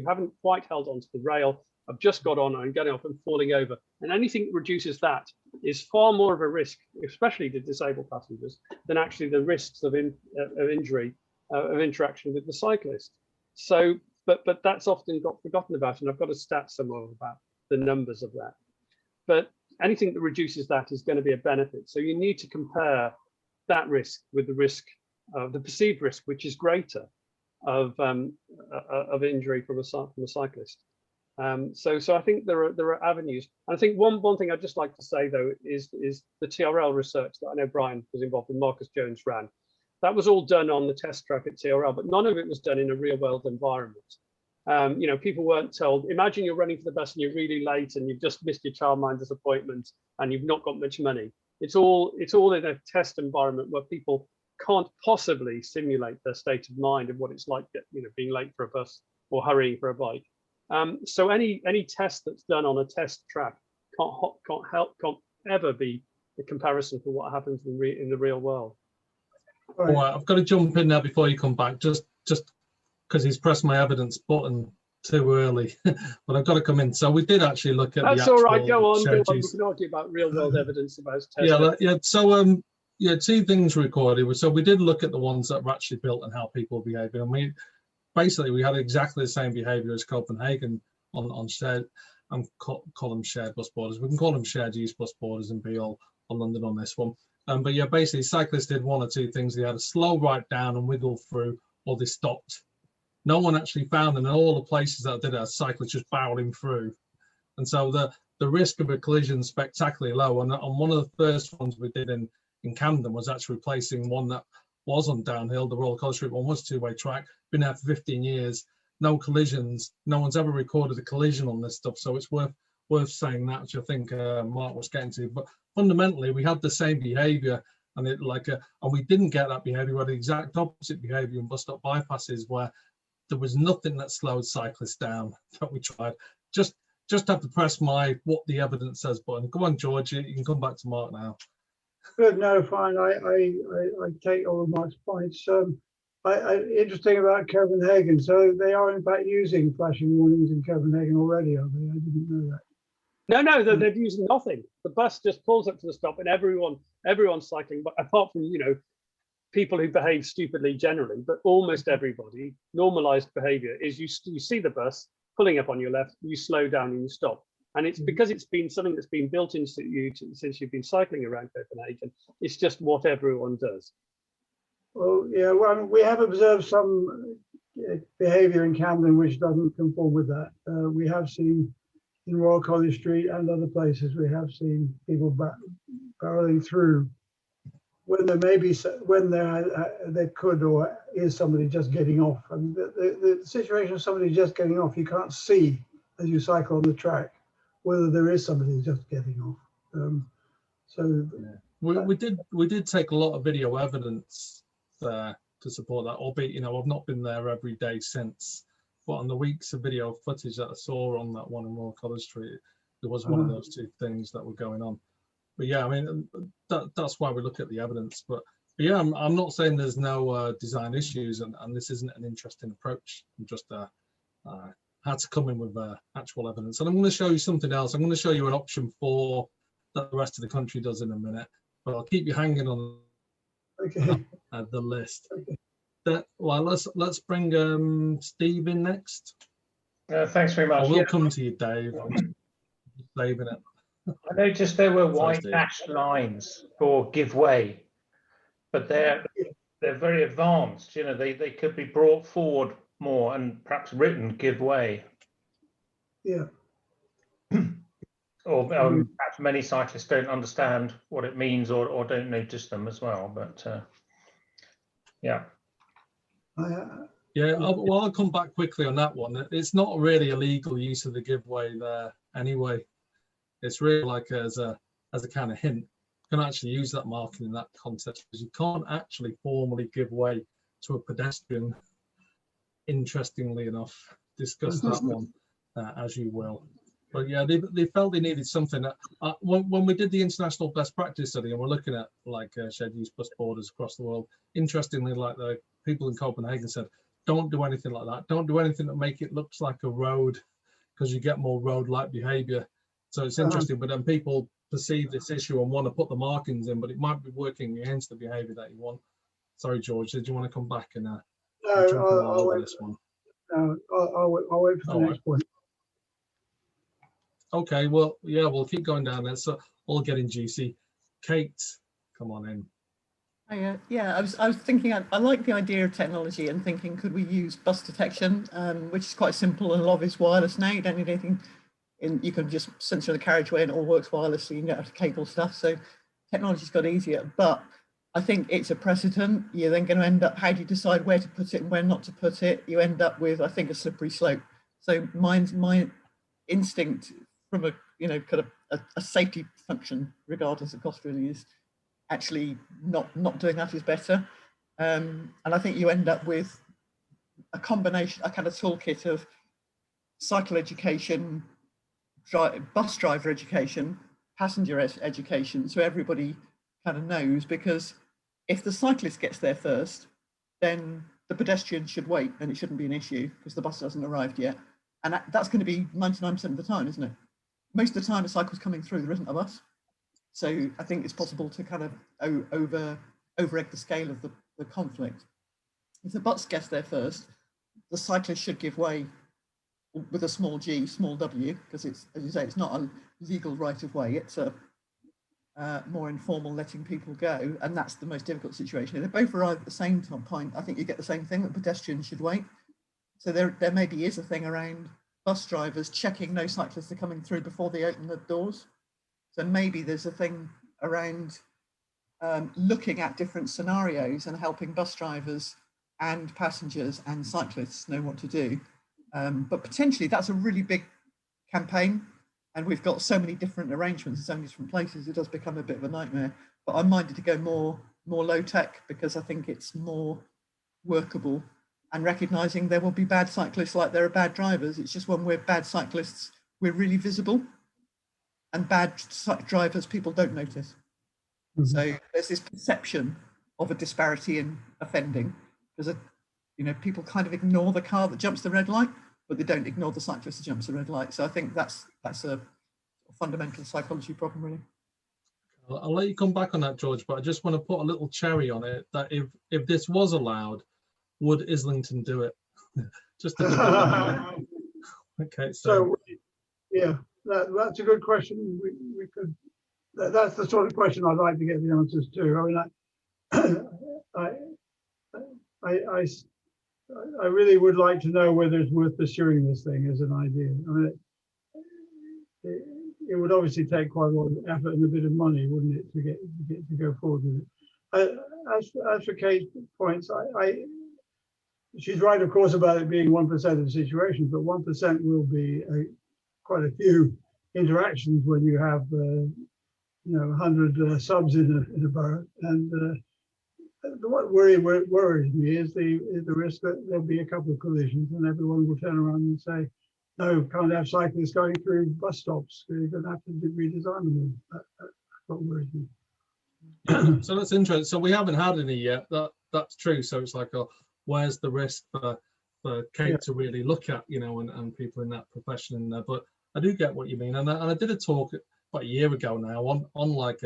haven't quite held onto the rail, have just got on and getting off and falling over. And anything that reduces that is far more of a risk, especially to disabled passengers, than actually the risks of injury, of interaction with the cyclist. So, but that's often got forgotten about, and I've got a stat somewhere about the numbers of that. But anything that reduces that is going to be a benefit. So you need to compare that risk with the risk of the perceived risk, which is greater of injury from a cyclist. So I think there are avenues. And I think one thing I'd just like to say though is the TRL research that I know Brian was involved in, Marcus Jones ran. That was all done on the test track at TRL, but none of it was done in a real world environment. You know, people weren't told, imagine you're running for the bus and you're really late and you've just missed your childminder's appointment and you've not got much money. It's all in a test environment where people can't possibly simulate their state of mind of what it's like, being late for a bus or hurrying for a bike. So any test that's done on a test track can't ever be a comparison for what happens in the real world. All right, I've got to jump in now before you come back, just because he's pressed my evidence button too early, but I've got to come in. So we did actually look at that's all right. Go on. We can argue about real world evidence about tests. Yeah. So two things recorded. So we did look at the ones that were actually built and how people behave. And we had exactly the same behaviour as Copenhagen on shared. Call them shared bus borders. We can call them shared use bus borders and be all on London on this one. But yeah, basically cyclists did one or two things. They had a slow right down and wiggle through, or they stopped. No one actually found them in all the places that did it. Cyclists just barreling through, and so the risk of a collision is spectacularly low. And on one of the first ones we did in Camden was actually replacing one that was on downhill. The Royal College Street one was two-way track. Been there for 15 years. No collisions. No one's ever recorded a collision on this stuff. So it's worth saying that, which I think Mark was getting to. But fundamentally, we had the same behaviour, and and we didn't get that behaviour. We had the exact opposite behaviour in bus stop bypasses, where there was nothing that slowed cyclists down that we tried. Just have to press my what the evidence says button. Go on, George. You can come back to Mark now. Good. No, fine. I take all of Mark's points. Interesting about Copenhagen. So they are in fact using flashing warnings in Copenhagen already, are they? I didn't know that. No, they're using nothing. The bus just pulls up to the stop, and everyone's cycling, but apart from people who behave stupidly generally, but almost everybody, normalized behavior is you see the bus pulling up on your left, you slow down and you stop. And it's because it's been something that's been built into you since you've been cycling around Copenhagen. It's just what everyone does. Well, yeah, well, we have observed some behavior in Camden which doesn't conform with that. We have seen in Royal College Street and other places, we have seen people barreling through when there may be, when there could or is somebody just getting off. And the situation of somebody just getting off, you can't see as you cycle on the track whether there is somebody just getting off. We did take a lot of video evidence there to support that, albeit I've not been there every day since, but on the weeks of video footage that I saw on that one in Royal College Street, there was one of those two things that were going on. But yeah, I mean, that's why we look at the evidence. But yeah, I'm not saying there's no design issues, and this isn't an interesting approach. I'm just had to come in with actual evidence. And I'm going to show you something else. I'm going to show you an option 4 that the rest of the country does in a minute, but I'll keep you hanging on the list. Okay. Well, let's bring Steve in next. Thanks very much. I will come to you, Dave. I'm just saving it. I noticed there were white dashed lines for give way, but they're very advanced. They could be brought forward more and perhaps written give way. Yeah. Or perhaps many cyclists don't understand what it means or don't notice them as well. But yeah. Yeah, I'll come back quickly on that one. It's not really a legal use of the give way there anyway. It's really like as a kind of hint. You can actually use that marking in that context because you can't actually formally give way to a pedestrian. Interestingly enough, discuss that one as you will. But yeah, they felt they needed something. When we did the international best practice study and we're looking at like shared use bus borders across the world, interestingly, like the people in Copenhagen said, don't do anything like that. Don't do anything that make it looks like a road because you get more road-like behavior. So it's interesting, but then people perceive this issue and want to put the markings in, but it might be working against the behavior that you want. Sorry, George, did you want to come back and no, I'll wait. This one? No, I'll wait for the next point. Okay, well, yeah, we'll keep going down there. So all getting juicy. Kate, come on in. Yeah, I was thinking, I like the idea of technology and thinking, could we use bus detection, which is quite simple and a lot of it's wireless now. You don't need anything. You can just sensor the carriageway and it all works wirelessly. You can get out of cable stuff. So technology's got easier, but I think it's a precedent. You're then going to end up, how do you decide where to put it and where not to put it? You end up with, I think, a slippery slope. So my instinct from a, kind of a safety function, regardless of cost really, is actually not doing that is better. And I think you end up with a combination, a kind of toolkit of cycle education, bus driver education, passenger education, so everybody kind of knows, because if the cyclist gets there first, then the pedestrian should wait and it shouldn't be an issue because the bus hasn't arrived yet. And that's going to be 99% of the time, isn't it? Most of the time a cycle's coming through, there isn't a bus. So I think it's possible to kind of over-egg the scale of the conflict. If the bus gets there first, the cyclist should give way with a small g, small w, because it's, as you say, it's not a legal right of way, it's a more informal letting people go, and that's the most difficult situation. If they both arrive at the same point, I think you get the same thing, that pedestrians should wait. So there maybe is a thing around bus drivers checking no cyclists are coming through before they open the doors. So maybe there's a thing around looking at different scenarios and helping bus drivers and passengers and cyclists know what to do. But potentially that's a really big campaign, and we've got so many different arrangements in so many different places, it does become a bit of a nightmare. But I'm minded to go more low tech, because I think it's more workable, and recognizing there will be bad cyclists like there are bad drivers. It's just when we're bad cyclists, we're really visible, and bad drivers, people don't notice. So there's this perception of a disparity in offending. People kind of ignore the car that jumps the red light, but they don't ignore the cyclist that jumps the red light. So I think that's a fundamental psychology problem, really. I'll let you come back on that, George, but I just want to put a little cherry on it, that if this was allowed, would Islington do it? Just to okay, so yeah, that's a good question. We could. That's the sort of question I'd like to get the answers to. I mean, I really would like to know whether it's worth pursuing this thing as an idea. I mean, it would obviously take quite a lot of effort and a bit of money, wouldn't it, to go forward with it. As for Kate's points, she's right, of course, about it being 1% of the situation, but 1% will be quite a few interactions when you have 100 subs in a borough. And what worries me is the risk that there'll be a couple of collisions and everyone will turn around and say, no, can't have cyclists going through bus stops. You're going to have to redesign them. That's what worries me. Yeah, so that's interesting. So we haven't had any yet. That's true. So it's like, where's the risk for Kate to really look at, and people in that profession in there. But I do get what you mean. And I did a talk about a year ago now on like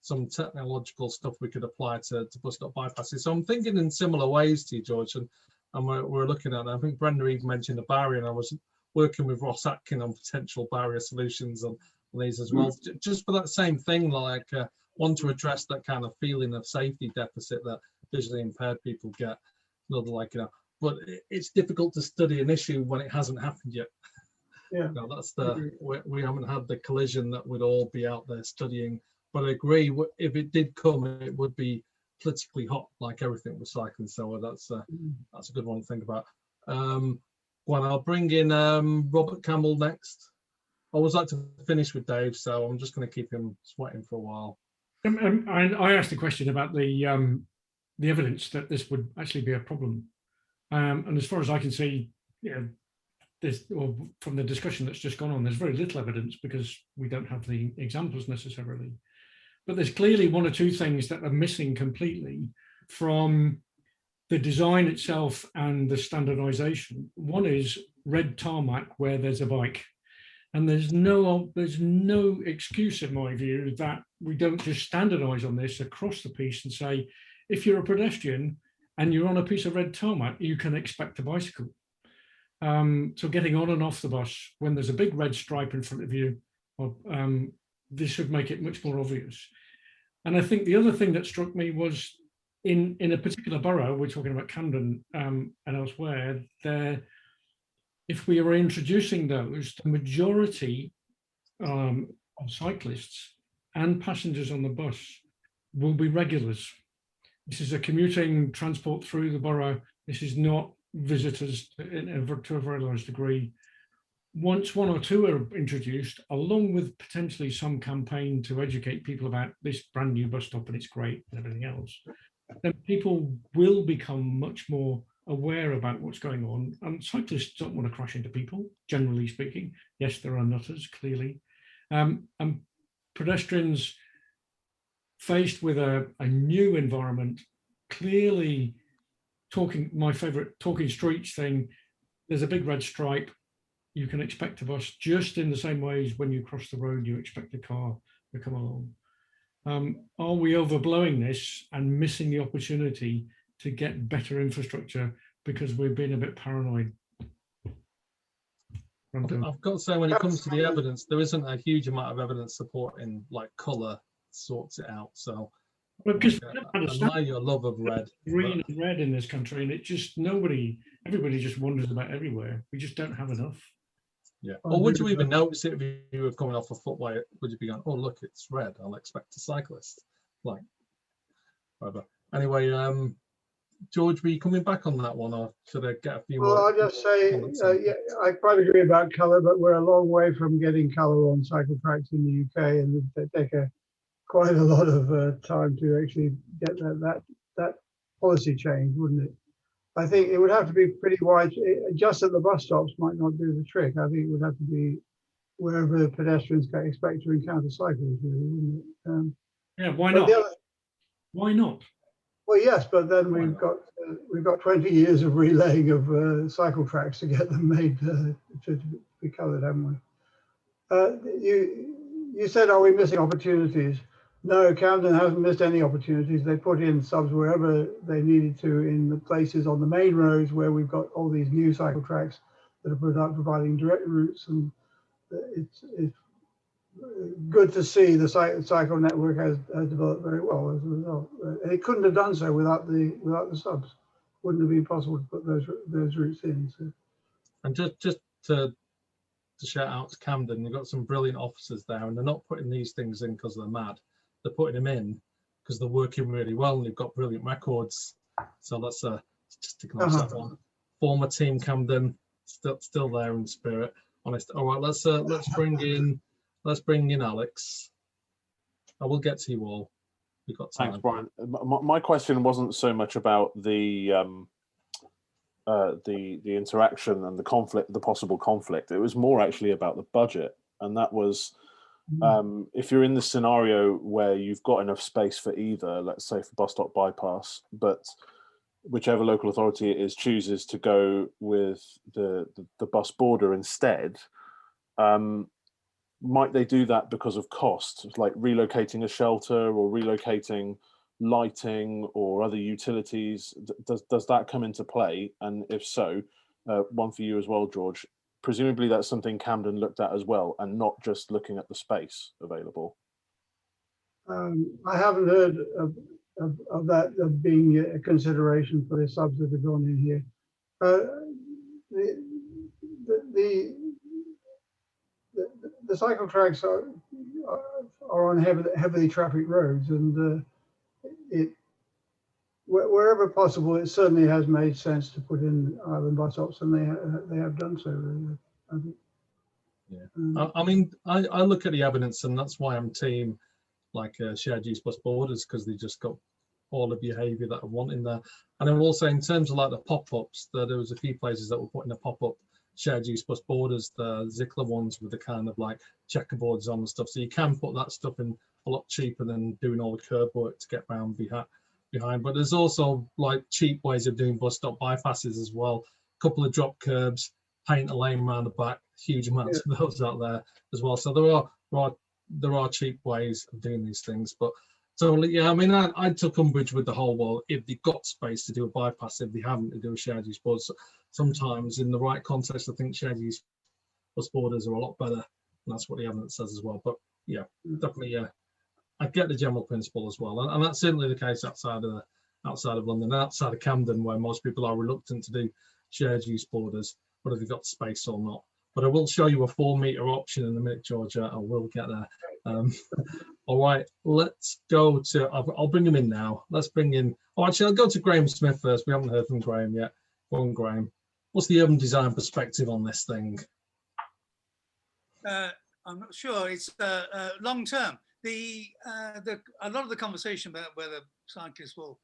some technological stuff we could apply to bus stop bypasses. So I'm thinking in similar ways to you, George, and we're looking at, I think Brenda even mentioned a barrier, and I was working with Ross Atkin on potential barrier solutions on these as well, just for that same thing, like want to address that kind of feeling of safety deficit that visually impaired people get. But it's difficult to study an issue when it hasn't happened yet. Yeah, that's we haven't had the collision that we'd all be out there studying. But I agree, if it did come, it would be politically hot, like everything with cycling. So that's a good one to think about. Well, I'll bring in Robert Campbell next. I always like to finish with Dave, so I'm just going to keep him sweating for a while. I asked a question about the evidence that this would actually be a problem, and as far as I can see, from the discussion that's just gone on, there's very little evidence because we don't have the examples necessarily. But there's clearly one or two things that are missing completely from the design itself and the standardization. One is red tarmac where there's a bike. And there's no excuse, in my view, that we don't just standardize on this across the piece and say, if you're a pedestrian and you're on a piece of red tarmac, you can expect a bicycle. So getting on and off the bus when there's a big red stripe in front of you, this would make it much more obvious. And I think the other thing that struck me was in a particular borough, we're talking about Camden and elsewhere, if we are introducing those, the majority of cyclists and passengers on the bus will be regulars. This is a commuting transport through the borough. This is not visitors to a very large degree. Once one or two are introduced, along with potentially some campaign to educate people about this brand new bus stop and it's great and everything else, then people will become much more aware about what's going on. And cyclists don't want to crash into people, generally speaking. Yes, there are nutters, clearly. And pedestrians faced with a new environment, clearly my favorite talking streets thing, there's a big red stripe. You can expect a bus just in the same way as when you cross the road, you expect a car to come along. Are we overblowing this and missing the opportunity to get better infrastructure because we're being a bit paranoid? I've got to say, when it comes to the evidence, there isn't a huge amount of evidence supporting like colour sorts it out. So because I admire your love of red. Green and red in this country, and it just everybody just wanders about everywhere. We just don't have enough. Yeah. Or would you even notice it if you were coming off a footway? Would you be going, oh look, it's red, I'll expect a cyclist? Like, whatever. Anyway, George, were you coming back on that one, or should I get a few Well, more? I'll just say, comments on? yeah, I quite agree about colour, but we're a long way from getting colour on cycle tracks in the UK, and it take quite a lot of time to actually get that policy change, wouldn't it? I think it would have to be pretty wide. Just at the bus stops might not do the trick. I think it would have to be wherever pedestrians can expect to encounter cycles, really, wouldn't it? Yeah, why not? Why not? Well, yes, but then we've got 20 years of relaying of cycle tracks to get them made to be coloured, haven't we? You said, are we missing opportunities? No, Camden hasn't missed any opportunities. They put in subs wherever they needed to in the places on the main roads where we've got all these new cycle tracks that are providing direct routes, and it's good to see the cycle network has developed very well as a result. And it couldn't have done so without the subs. Wouldn't have been possible to put those routes in. So. And just to shout out to Camden, you've got some brilliant officers there, and they're not putting these things in because they're mad. They're putting them in because they're working really well, and they've got brilliant records. So that's just acknowledge that one. Former team Camden, still there in spirit. Honest. All right, let's bring in Alex. I will get to you all. We've got time. Thanks, Brian. My question wasn't so much about the interaction and the conflict, the possible conflict. It was more actually about the budget, and that was if you're in the scenario where you've got enough space for either, let's say for bus stop bypass, but whichever local authority it is chooses to go with the bus border instead, might they do that because of cost, like relocating a shelter or relocating lighting or other utilities? Does that come into play? And if so, one for you as well, George. Presumably that's something Camden looked at as well, and not just looking at the space available. I haven't heard of that being a consideration for the subs that have gone in here. The cycle tracks are on heavily trafficked roads, and wherever possible, it certainly has made sense to put in island bus stops, and they have done so. Really, I think. Yeah, I mean, I look at the evidence, and that's why I'm team like shared use bus borders, because they just got all the behaviour that I want in there. And I will say, in terms of like the pop-ups, there was a few places that were putting a pop-up shared use bus borders, the Zickler ones with the kind of like checkerboards on and stuff. So you can put that stuff in a lot cheaper than doing all the curb work to get round behind. But there's also like cheap ways of doing bus stop bypasses as well. A couple of drop curbs, paint a lane around the back, huge amounts of those out there as well. So there are cheap ways of doing these things. But totally, yeah, I mean, I took umbrage with the whole, well, if they've got space to do a bypass, if they haven't, to do a shared use bus. Sometimes in the right context, I think shared use bus borders are a lot better, and that's what the evidence says as well. But yeah, definitely, yeah, I get the general principle as well, and that's certainly the case outside of London, outside of Camden, where most people are reluctant to do shared use borders, whether they've got space or not. But I will show you a 4-metre option in a minute, Georgia. I will get there. All right, let's go to, I'll bring him in now. Let's bring in, actually, I'll go to Graham Smith first. We haven't heard from Graham yet. Go on, Graham. What's the urban design perspective on this thing? I'm not sure. It's long term. A lot of the conversation about whether cyclists will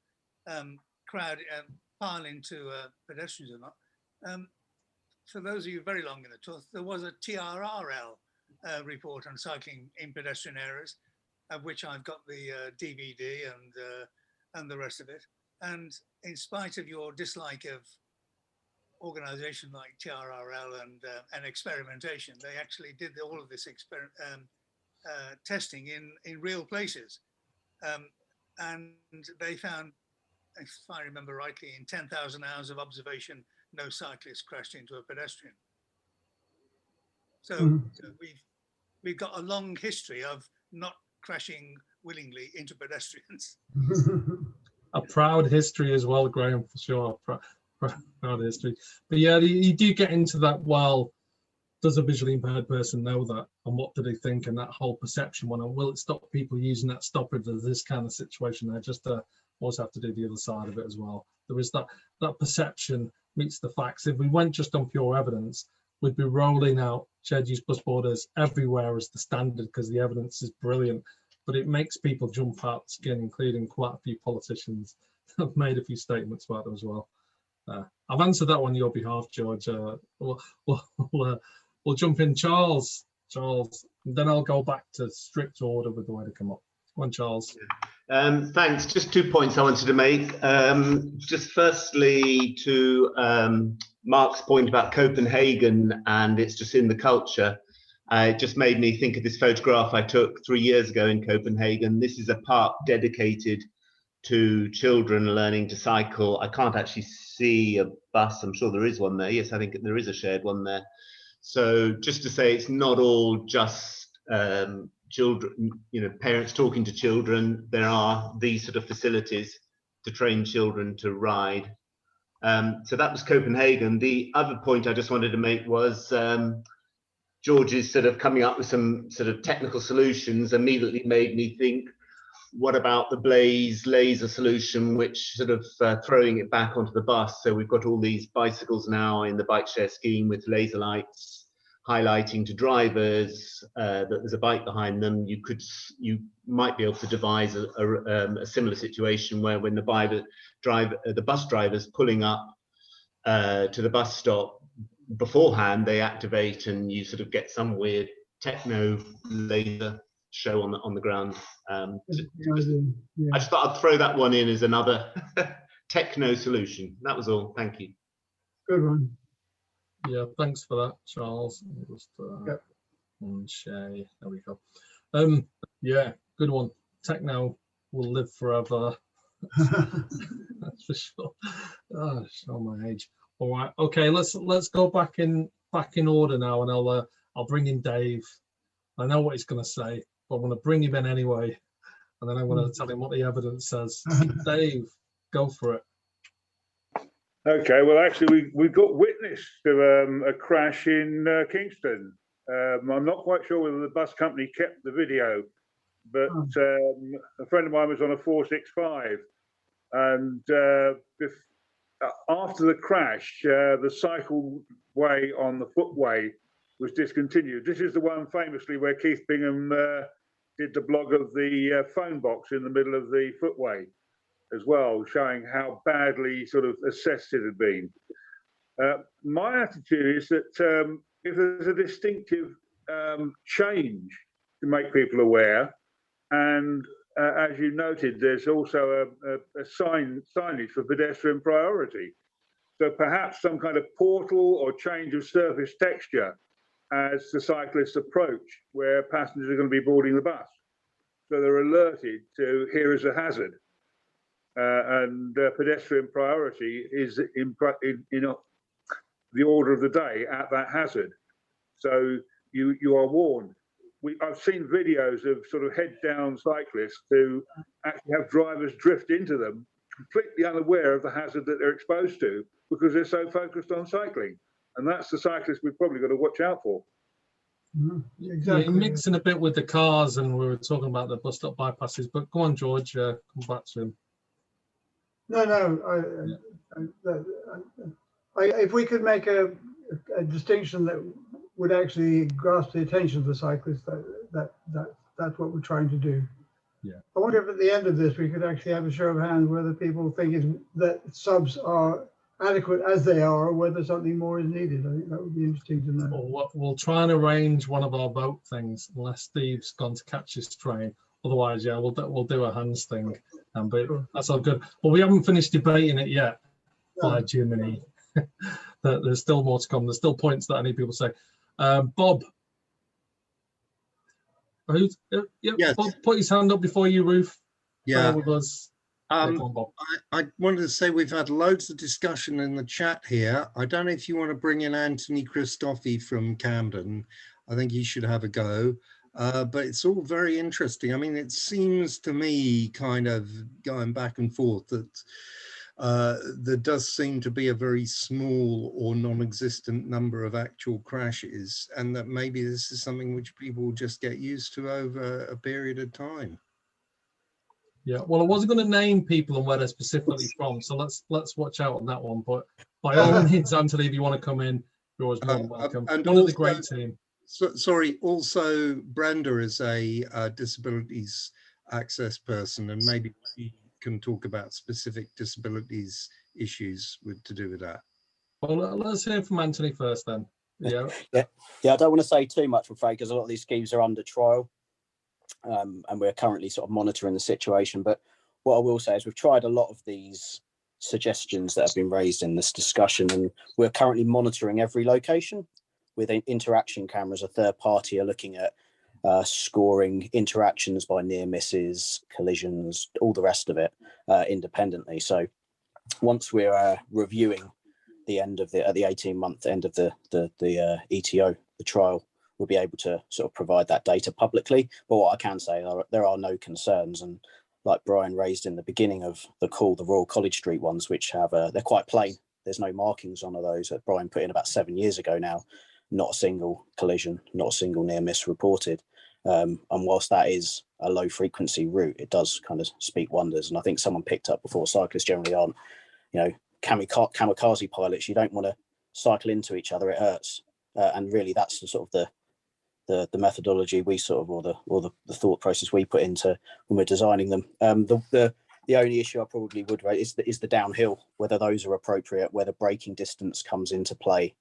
pile into pedestrians or not. For those of you very long in the tooth, there was a TRRL report on cycling in pedestrian areas, of which I've got the DVD and the rest of it. And in spite of your dislike of organisations like TRRL and experimentation, they actually did all of this testing in real places. And they found, if I remember rightly, in 10,000 hours of observation, no cyclist crashed into a pedestrian. So we've got a long history of not crashing willingly into pedestrians. A proud history as well, Graham, for sure. Proud history. But yeah, you do get into that, well, does a visually impaired person know that, and what do they think, and that whole perception one, and will it stop people using that stoppage as this kind of situation there, just to also have to do the other side of it as well. There is that perception meets the facts. If we went just on pure evidence, we'd be rolling out shared use bus borders everywhere as the standard because the evidence is brilliant. But it makes people jump out the skin, including quite a few politicians have made a few statements about them as well. I've answered that one on your behalf, George. We'll jump in, Charles, and then I'll go back to strict order with the way to come up. Go on, Charles. Thanks. Just 2 points I wanted to make. Just firstly to Mark's point about Copenhagen, and it's just in the culture. It just made me think of this photograph I took 3 years ago in Copenhagen. This is a park dedicated to children learning to cycle. I can't actually see a bus. I'm sure there is one there. Yes, I think there is a shared one there. So just to say, it's not all just children, parents talking to children. There are these sort of facilities to train children to ride. So that was Copenhagen. The other point I just wanted to make was George's sort of coming up with some sort of technical solutions immediately made me think, what about the Blaze laser solution, which sort of throwing it back onto the bus. So we've got all these bicycles now in the bike share scheme with laser lights highlighting to drivers that there's a bike behind them. You might be able to devise a similar situation where when the bus driver's pulling up to the bus stop beforehand, they activate and you sort of get some weird techno laser show on the ground. I just thought I'd throw that one in as another techno solution. That was all. Thank you. Good one. Yeah, thanks for that, Charles. Just, yep. And Shay, there we go. Yeah, good one. Techno will live forever. That's for sure. Oh, show my age. All right, okay. Let's go back in order now, and I'll bring in Dave. I know what he's going to say, but I'm going to bring him in anyway, and then I'm going to tell him what the evidence says. Dave, go for it. Okay, well, actually, we've got witness to a crash in Kingston. I'm not quite sure whether the bus company kept the video, but a friend of mine was on a 465, and after the crash, the cycleway on the footway was discontinued. This is the one famously where Keith Bingham did the blog of the phone box in the middle of the footway as well, showing how badly sort of assessed it had been. My attitude is that if there's a distinctive change to make people aware, and as you noted, there's also a signage for pedestrian priority. So perhaps some kind of portal or change of surface texture as the cyclists approach where passengers are going to be boarding the bus. So they're alerted to here is a hazard. And pedestrian priority is in the order of the day at that hazard. So you are warned. I've seen videos of sort of head-down cyclists who actually have drivers drift into them, completely unaware of the hazard that they're exposed to because they're so focused on cycling. And that's the cyclist we've probably got to watch out for. Exactly. Yeah, mixing a bit with the cars, and we were talking about the bus stop bypasses. But go on, George, come back to him. No. If we could make a distinction that would actually grasp the attention of the cyclist, that's what we're trying to do. Yeah. I wonder if at the end of this we could actually have a show of hands whether people think that subs are adequate as they are, or whether something more is needed. I think that would be interesting to know. Well, we'll try and arrange one of our vote things, unless Steve's gone to catch his train. Otherwise, yeah, we'll do a hands thing. But that's all good. Well, we haven't finished debating it yet, by Jiminy. There's still more to come. There's still points that I need people to say. Bob. Yes. Bob, put his hand up before you, Ruth. Yeah. With us. I wanted to say we've had loads of discussion in the chat here. I don't know if you want to bring in Anthony Christophe from Camden. I think he should have a go. But it's all very interesting. I mean, it seems to me, kind of going back and forth, that there does seem to be a very small or non-existent number of actual crashes, and that maybe this is something which people just get used to over a period of time. Yeah, well, I wasn't going to name people and where they're specifically from, so let's watch out on that one. But by all means, Anthony, if you want to come in, you're always more than welcome. And One of the also, great team. sorry, also Brenda is a disabilities access person, and maybe she can talk about specific disabilities issues to do with that. Well, let's hear from Anthony first then. Yeah. Yeah, I don't want to say too much, I'm afraid, because a lot of these schemes are under trial. And we're currently sort of monitoring the situation. But what I will say is we've tried a lot of these suggestions that have been raised in this discussion, and we're currently monitoring every location with interaction cameras. A third party are looking at scoring interactions by near misses, collisions, all the rest of it independently. So once we're reviewing the end of the 18-month end of the ETO, the trial, we'll be able to sort of provide that data publicly. But what I can say, there are no concerns. And like Brian raised in the beginning of the call, the Royal College Street ones, which have, they're quite plain. There's no markings on those that Brian put in about 7 years ago now. Not a single collision, not a single near miss reported. And whilst that is a low frequency route, it does kind of speak wonders. And I think someone picked up before, cyclists generally aren't, kamikaze pilots. You don't want to cycle into each other, it hurts. And really that's the sort of the methodology we sort of, or the thought process we put into when we're designing them. The only issue I probably would raise is the downhill, whether those are appropriate, whether braking distance comes into play,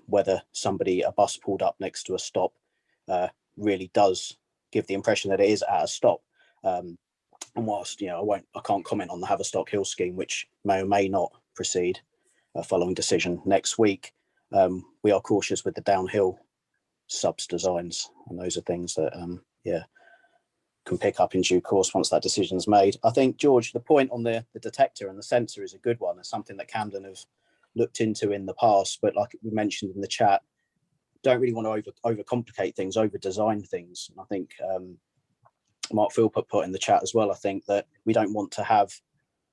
whether a bus pulled up next to a stop really does give the impression that it is at a stop. And whilst I can't comment on the Haverstock Hill scheme, which may or may not proceed following decision next week, we are cautious with the downhill subs designs, and those are things that can pick up in due course once that decision's made. I think, George, the point on the detector and the sensor is a good one. It's something that Camden have looked into in the past, but like we mentioned in the chat, don't really want to overcomplicate things, over design things. And I think Mark Philpott put in the chat as well, I think that we don't want to have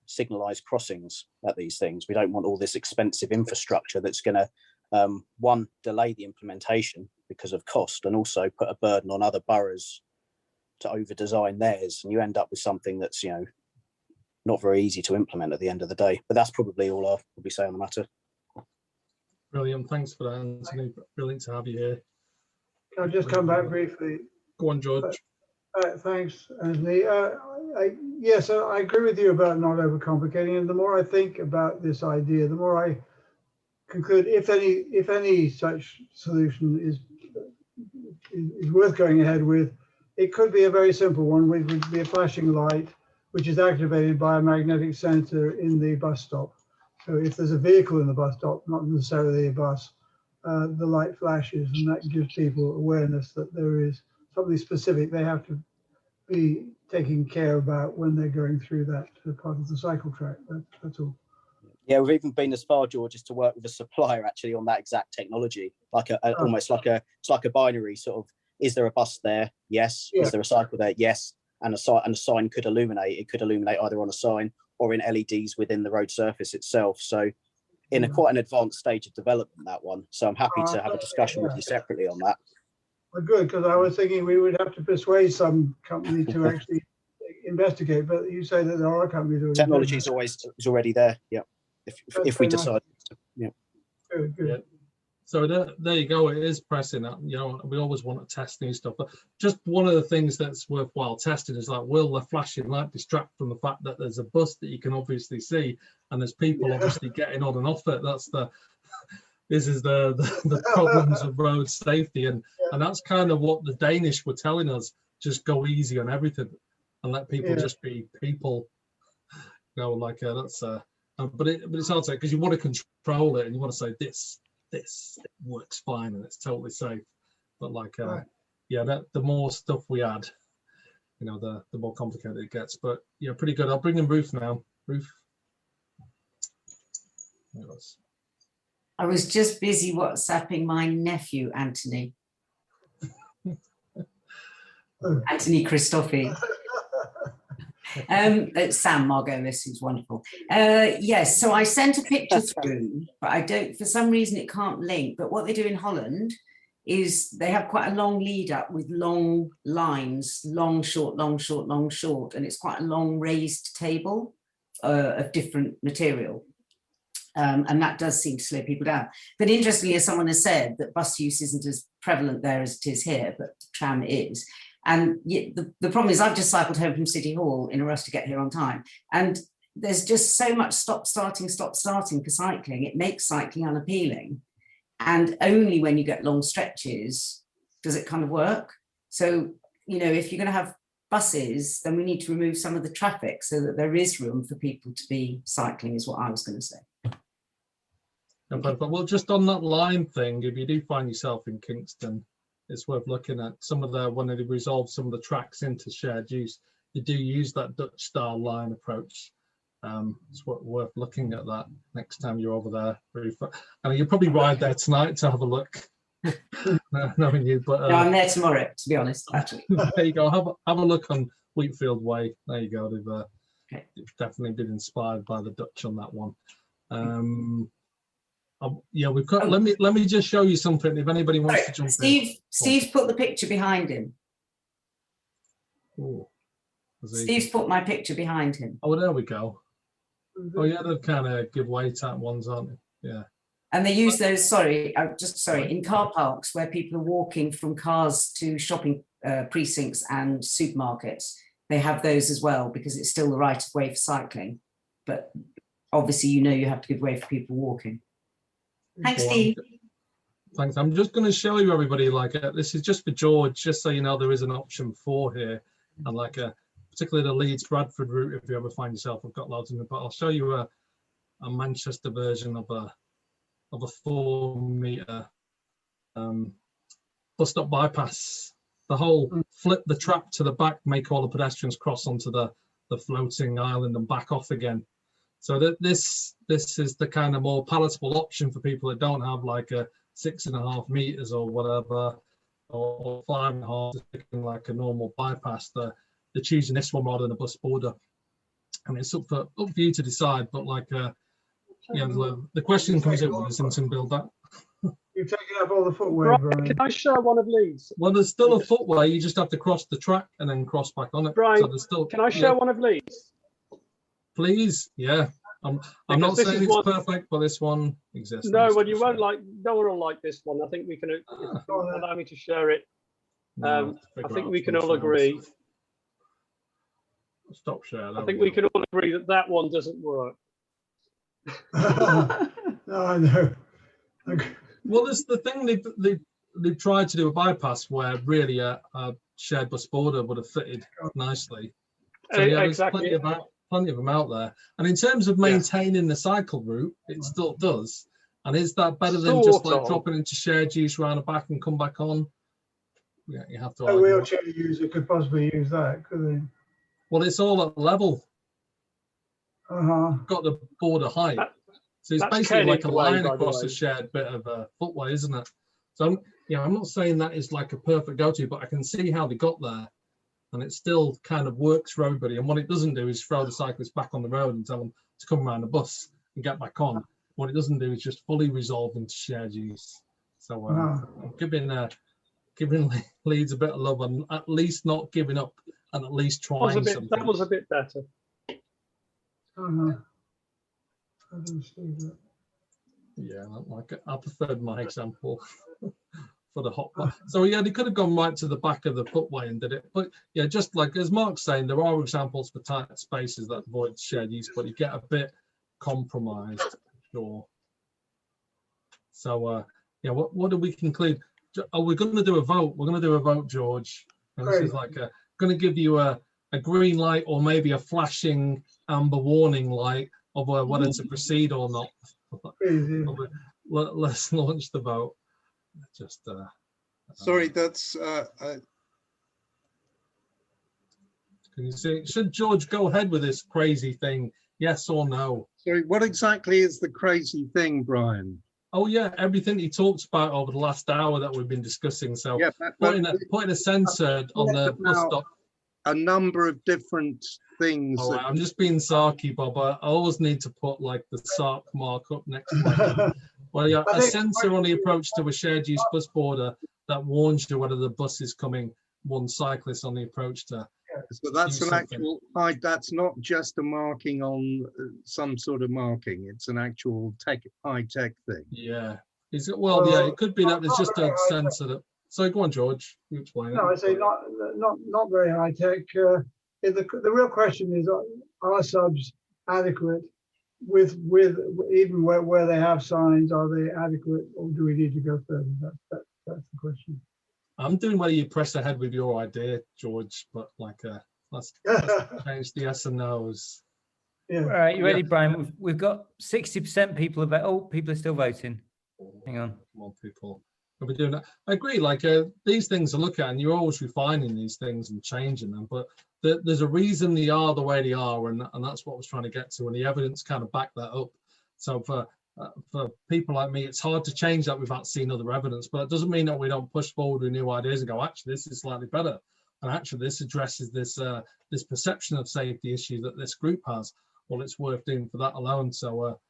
signalized crossings at these things. We don't want all this expensive infrastructure that's going to one, delay the implementation because of cost, and also put a burden on other boroughs to over design theirs, and you end up with something that's not very easy to implement at the end of the day. But that's probably all I'll probably say on the matter. Brilliant, thanks for that, Anthony. Brilliant to have you here. Can I just come back briefly? Go on, George. Thanks, Anthony. Yes, I agree with you about not overcomplicating, and the more I think about this idea, the more I conclude if any such solution is worth going ahead with, it could be a very simple one, which would be a flashing light, which is activated by a magnetic sensor in the bus stop. So if there's a vehicle in the bus stop, not necessarily a bus, the light flashes, and that gives people awareness that there is something specific they have to be taking care about when they're going through that part of the cycle track. That's all. Yeah, we've even been as far, George, as to work with a supplier actually on that exact technology, like almost like a binary sort of. Is there a bus there? Yes. Yeah. Is there a cycle there? Yes. And a sign could illuminate. It could illuminate either on a sign or in LEDs within the road surface itself. So in quite an advanced stage of development, that one. So I'm happy to have a discussion with you separately on that. Well, good, because I was thinking we would have to persuade some company to actually investigate, but you say that there are companies who technology is already there. Yeah. If we decide. Yeah. Good. Yeah. So there you go. It is pressing. We always want to test new stuff, but just one of the things that's worthwhile testing is like, will the flashing light distract from the fact that there's a bus that you can obviously see, and there's people obviously getting on and off it. This is the problems of road safety, and that's kind of what the Danish were telling us. Just go easy on everything, and let people just be people. But it's hard to say because you want to control it and you want to say this works fine and it's totally safe. But the more stuff we add, the more complicated it gets. But yeah, pretty good. I'll bring in Ruth now. Ruth. I was just busy WhatsApping my nephew, Anthony. Anthony Christophe. Sam Margolis, who's wonderful. Yes, so I sent a picture through, but I don't, for some reason it can't link. But what they do in Holland is they have quite a long lead up with long lines, long, short, long, short, long, short, and it's quite a long raised table of different material. And that does seem to slow people down. But interestingly, as someone has said, that bus use isn't as prevalent there as it is here, but tram is. And the problem is I've just cycled home from City Hall in a rush to get here on time. And there's just so much stop starting for cycling. It makes cycling unappealing. And only when you get long stretches does it kind of work. So, you know, if you're going to have buses, then we need to remove some of the traffic so that there is room for people to be cycling, is what I was going to say. But well, just on that line thing, if you do find yourself in Kingston, it's worth looking at some of the, when they resolve some of the tracks into shared use, you do use that Dutch style line approach. It's worth looking at that next time you're over there. I mean, you'll probably ride there tonight to have a look. Knowing you, but no, I'm there tomorrow, to be honest, actually. There you go. Have a look on Wheatfield Way. There you go. They've definitely been inspired by the Dutch on that one. Yeah, we've got. Let me just show you something. If anybody wants to jump in. Steve's put the picture behind him. Ooh, Steve's put my picture behind him. Oh, there we go. Oh yeah, they're kind of giveaway type ones, aren't they? Yeah. And they use those, in car parks where people are walking from cars to shopping precincts and supermarkets. They have those as well because it's still the right of way for cycling. But obviously, you know, you have to give way for people walking. Thanks, Steve. Thanks. I'm just going to show you everybody, like, this is just for George, just so you know there is an option 4 here. And like, particularly the Leeds-Bradford route, if you ever find yourself, I've got loads of them, but I'll show you a Manchester version of a 4-metre bus stop bypass. The whole flip the trap to the back, make all the pedestrians cross onto the floating island and back off again. So that this is the kind of more palatable option for people that don't have like a 6.5 meters or whatever, or 5.5, like a normal bypass. They're choosing this one rather than a bus border, and it's up for you to decide. But like, the question comes in: will Islington build that? You've taken up all the footway, Brian. Can I share one of Lee's? Well, there's still a footway. You just have to cross the track and then cross back on it. Brian, so there's still, can I share one of Lee's? Please, yeah. I'm not saying it's perfect, but this one exists. No, well, you won't like. No one will like this one. I think we can. Allow me to share it. I think we can all agree. Stop share. I think we can all agree that that one doesn't work. No, I know. Okay. Well, this the thing they've tried to do a bypass where really a shared bus border would have fitted nicely. So yeah, exactly. There's plenty of them out there. And in terms of maintaining the cycle route, it still does. And is that better than just like dropping into shared use around the back and come back on? Yeah, you have to. A wheelchair user could possibly use that, could they? Well, it's all at level. Got the border height. So it's basically like a line across a shared bit of a footway, isn't it? So I'm not saying that is like a perfect go-to, but I can see how they got there. And it still kind of works for everybody. And what it doesn't do is throw the cyclists back on the road and tell them to come around the bus and get back on. What it doesn't do is just fully resolve into shared use. So I'm giving Leeds a bit of love and at least not giving up and at least trying something. That was a bit better. I didn't see that. Yeah, I preferred my example. For the hot bar. So yeah, they could have gone right to the back of the footway and did it. But yeah, just like as Mark's saying, there are examples for tight spaces that avoid shared use, but you get a bit compromised, sure. So yeah, what do we conclude? Oh, we're going to do a vote. We're going to do a vote, George. And this is like going to give you a green light or maybe a flashing amber warning light of whether to proceed or not. Let's launch the vote. Just sorry, that's can you see? Should George go ahead with this crazy thing? Yes or no? Sorry, what exactly is the crazy thing, Brian? Oh yeah, everything he talks about over the last hour that we've been discussing. So yeah, putting a sensor on the bus stop. A number of different things. All right, I'm just being sarky, Bob. I always need to put like the sark mark up next to my Well, yeah, a sensor on the approach to a shared use bus border that warns you whether the bus is coming, one cyclist on the approach to. So that's do an something. actual height. That's not just a marking on some sort of marking. It's an actual high-tech thing. Yeah. Is it, well, yeah, it could be that there's just a sensor that. So go on, George. You explain No, I say not very high tech. The real question is, are subs adequate with even where they have signs? Are they adequate, or do we need to go further? That's the question. I'm doing whether you press ahead with your idea, George, but like let's change the yes and no's. Yeah. All right, you ready, Brian? We've got 60% people about. Oh, people are still voting. Hang on. Come on, people. We're doing that. I agree. Like these things to look at, and you're always refining these things and changing them. But there's a reason they are the way they are, and that's what I was trying to get to. And the evidence kind of backed that up. So for people like me, it's hard to change that without seeing other evidence. But it doesn't mean that we don't push forward with new ideas and go, actually, this is slightly better, and actually this addresses this this perception of safety issue that this group has. Well, it's worth doing for that alone. So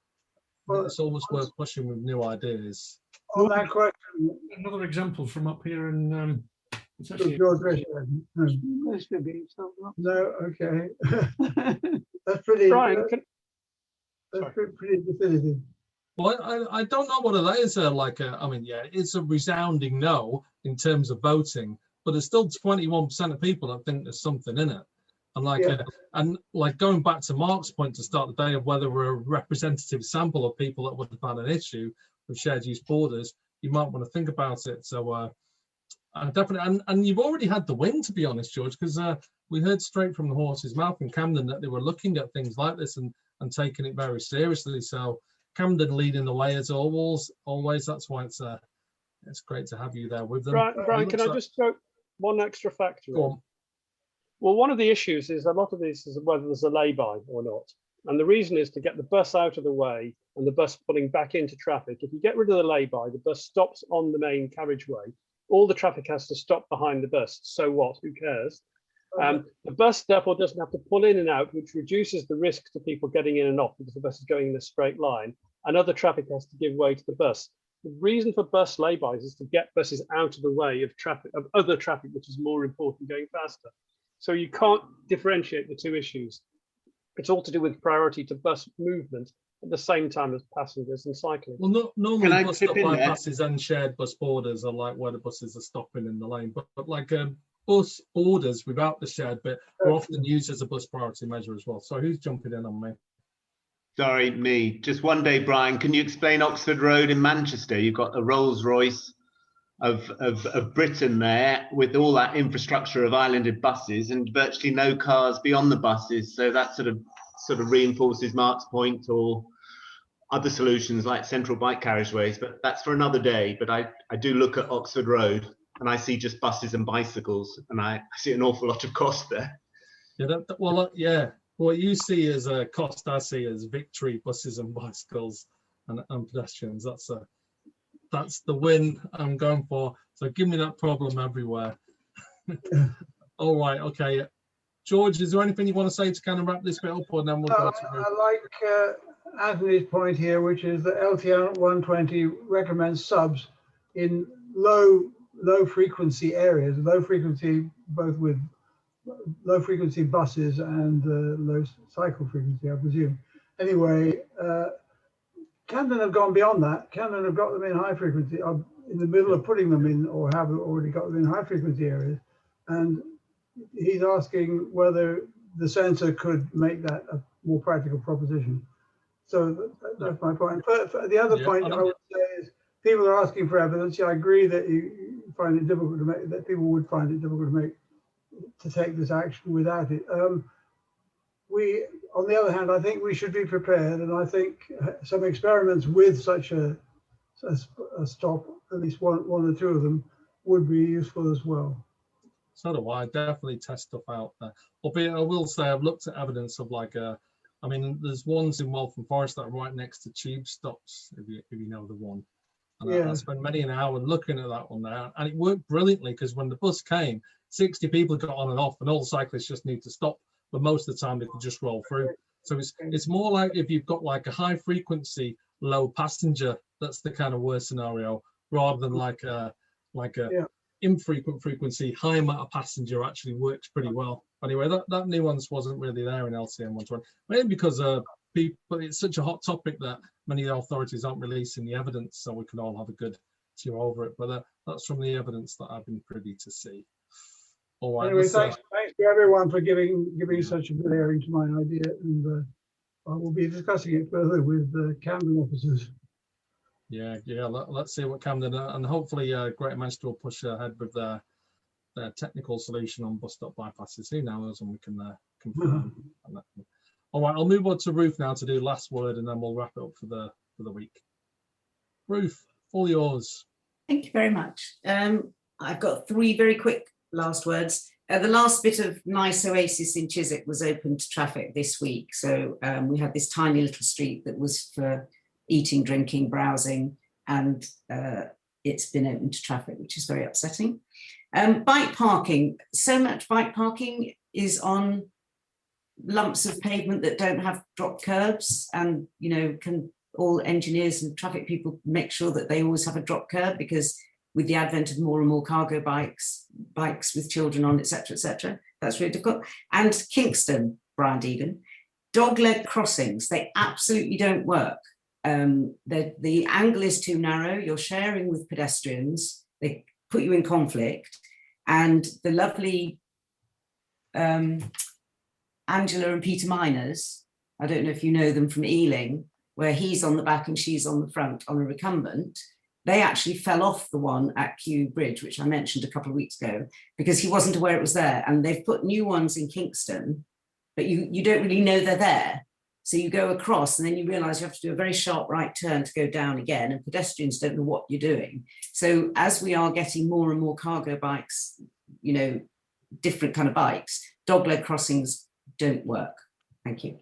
it's always worth pushing with new ideas. On that question, another example from up here in it's actually no, okay. That's pretty. Brian, that's pretty definitive. Well, I don't know what that is. I mean, yeah, it's a resounding no in terms of voting, but there's still 21% of people that think there's something in it. And going back to Mark's point to start the day of whether we're a representative sample of people that would have had an issue with shared use borders, you might want to think about it. So definitely, and you've already had the win, to be honest, George, because we heard straight from the horse's mouth in Camden that they were looking at things like this and taking it very seriously. So Camden leading the way as always. That's why it's great to have you there with them. Brian, can I just throw one extra factor in? Well, one of the issues is a lot of this is whether there's a lay-by or not. And the reason is to get the bus out of the way and the bus pulling back into traffic. If you get rid of the lay-by, the bus stops on the main carriageway. All the traffic has to stop behind the bus. So what? Who cares? The bus therefore doesn't have to pull in and out, which reduces the risk to people getting in and off because the bus is going in a straight line, and other traffic has to give way to the bus. The reason for bus lay-bys is to get buses out of the way of traffic, of other traffic, which is more important, going faster. So you can't differentiate the two issues. It's all to do with priority to bus movement at the same time as passengers and cycling. Well, normally bus stop bypasses and shared bus borders are like where the buses are stopping in the lane, but like bus borders without the shared bit are often used as a bus priority measure as well. So who's jumping in on me? Sorry, me. Just one day, Brian, can you explain Oxford Road in Manchester? You've got the Rolls Royce of Britain there with all that infrastructure of islanded buses and virtually no cars beyond the buses. So that sort of reinforces Mark's point, or other solutions like central bike carriageways, but that's for another day. But I do look at Oxford Road and I see just buses and bicycles, and I see an awful lot of cost there. Yeah, what you see as a cost, I see as victory, buses and bicycles and pedestrians. That's the win I'm going for. So give me that problem everywhere. All right, okay. George, is there anything you want to say to kind of wrap this bit up, or then we'll go to... I like Anthony's point here, which is that LTR 120 recommends subs in low frequency areas, low frequency, both with low frequency buses and low cycle frequency, I presume. Anyway, Camden have gone beyond that. Camden have got them in high frequency, are in the middle of putting them in, or have already got them in high frequency areas. And he's asking whether the sensor could make that a more practical proposition. So that's my point. The other point I would say is people are asking for evidence. Yeah, I agree that you find it difficult to make, that people would find it difficult to take this action without it. On the other hand, I think we should be prepared, and I think some experiments with such a stop, at least one or two of them, would be useful as well. So do I. Definitely test stuff out there. Albeit, I will say I've looked at evidence of I mean, there's ones in Waltham Forest that are right next to tube stops, if you know the one. And I spent many an hour looking at that one there, and it worked brilliantly because when the bus came, 60 people got on and off, and all the cyclists just need to stop. But most of the time they could just roll through. So it's more like if you've got like a high frequency, low passenger, that's the kind of worst scenario, rather than like a like a infrequent frequency, high amount of passenger actually works pretty well. Anyway, that nuance wasn't really there in LCM 120, maybe because people, it's such a hot topic that many of the authorities aren't releasing the evidence, so we can all have a good chew over it. But that's from the evidence that I've been privy to see. All right. Anyway, thanks to everyone for giving such a good airing to my idea, and I will be discussing it further with Camden officers. Yeah. Let's see what Camden and hopefully Greater Manchester will push ahead with their technical solution on bus stop bypasses. Who knows, and we can confirm. All right, I'll move on to Ruth now to do last word, and then we'll wrap it up for the week. Ruth, all yours. Thank you very much. I've got 3 very quick last words. The last bit of nice oasis in Chiswick was open to traffic this week. So we had this tiny little street that was for eating, drinking, browsing, and it's been open to traffic, which is very upsetting. Bike parking, so much bike parking is on lumps of pavement that don't have drop curbs, and can all engineers and traffic people make sure that they always have a drop curb, because with the advent of more and more cargo bikes with children on, etc., that's really difficult. And Kingston, Brian Deegan, dog-leg crossings, they absolutely don't work. The angle is too narrow, you're sharing with pedestrians, they put you in conflict, and the lovely Angela and Peter Miners, I don't know if you know them from Ealing, where he's on the back and she's on the front on a recumbent, they actually fell off the one at Kew Bridge, which I mentioned a couple of weeks ago, because he wasn't aware it was there. And they've put new ones in Kingston, but you don't really know they're there. So you go across and then you realise you have to do a very sharp right turn to go down again, and pedestrians don't know what you're doing. So as we are getting more and more cargo bikes, different kind of bikes, dog-leg crossings don't work. Thank you.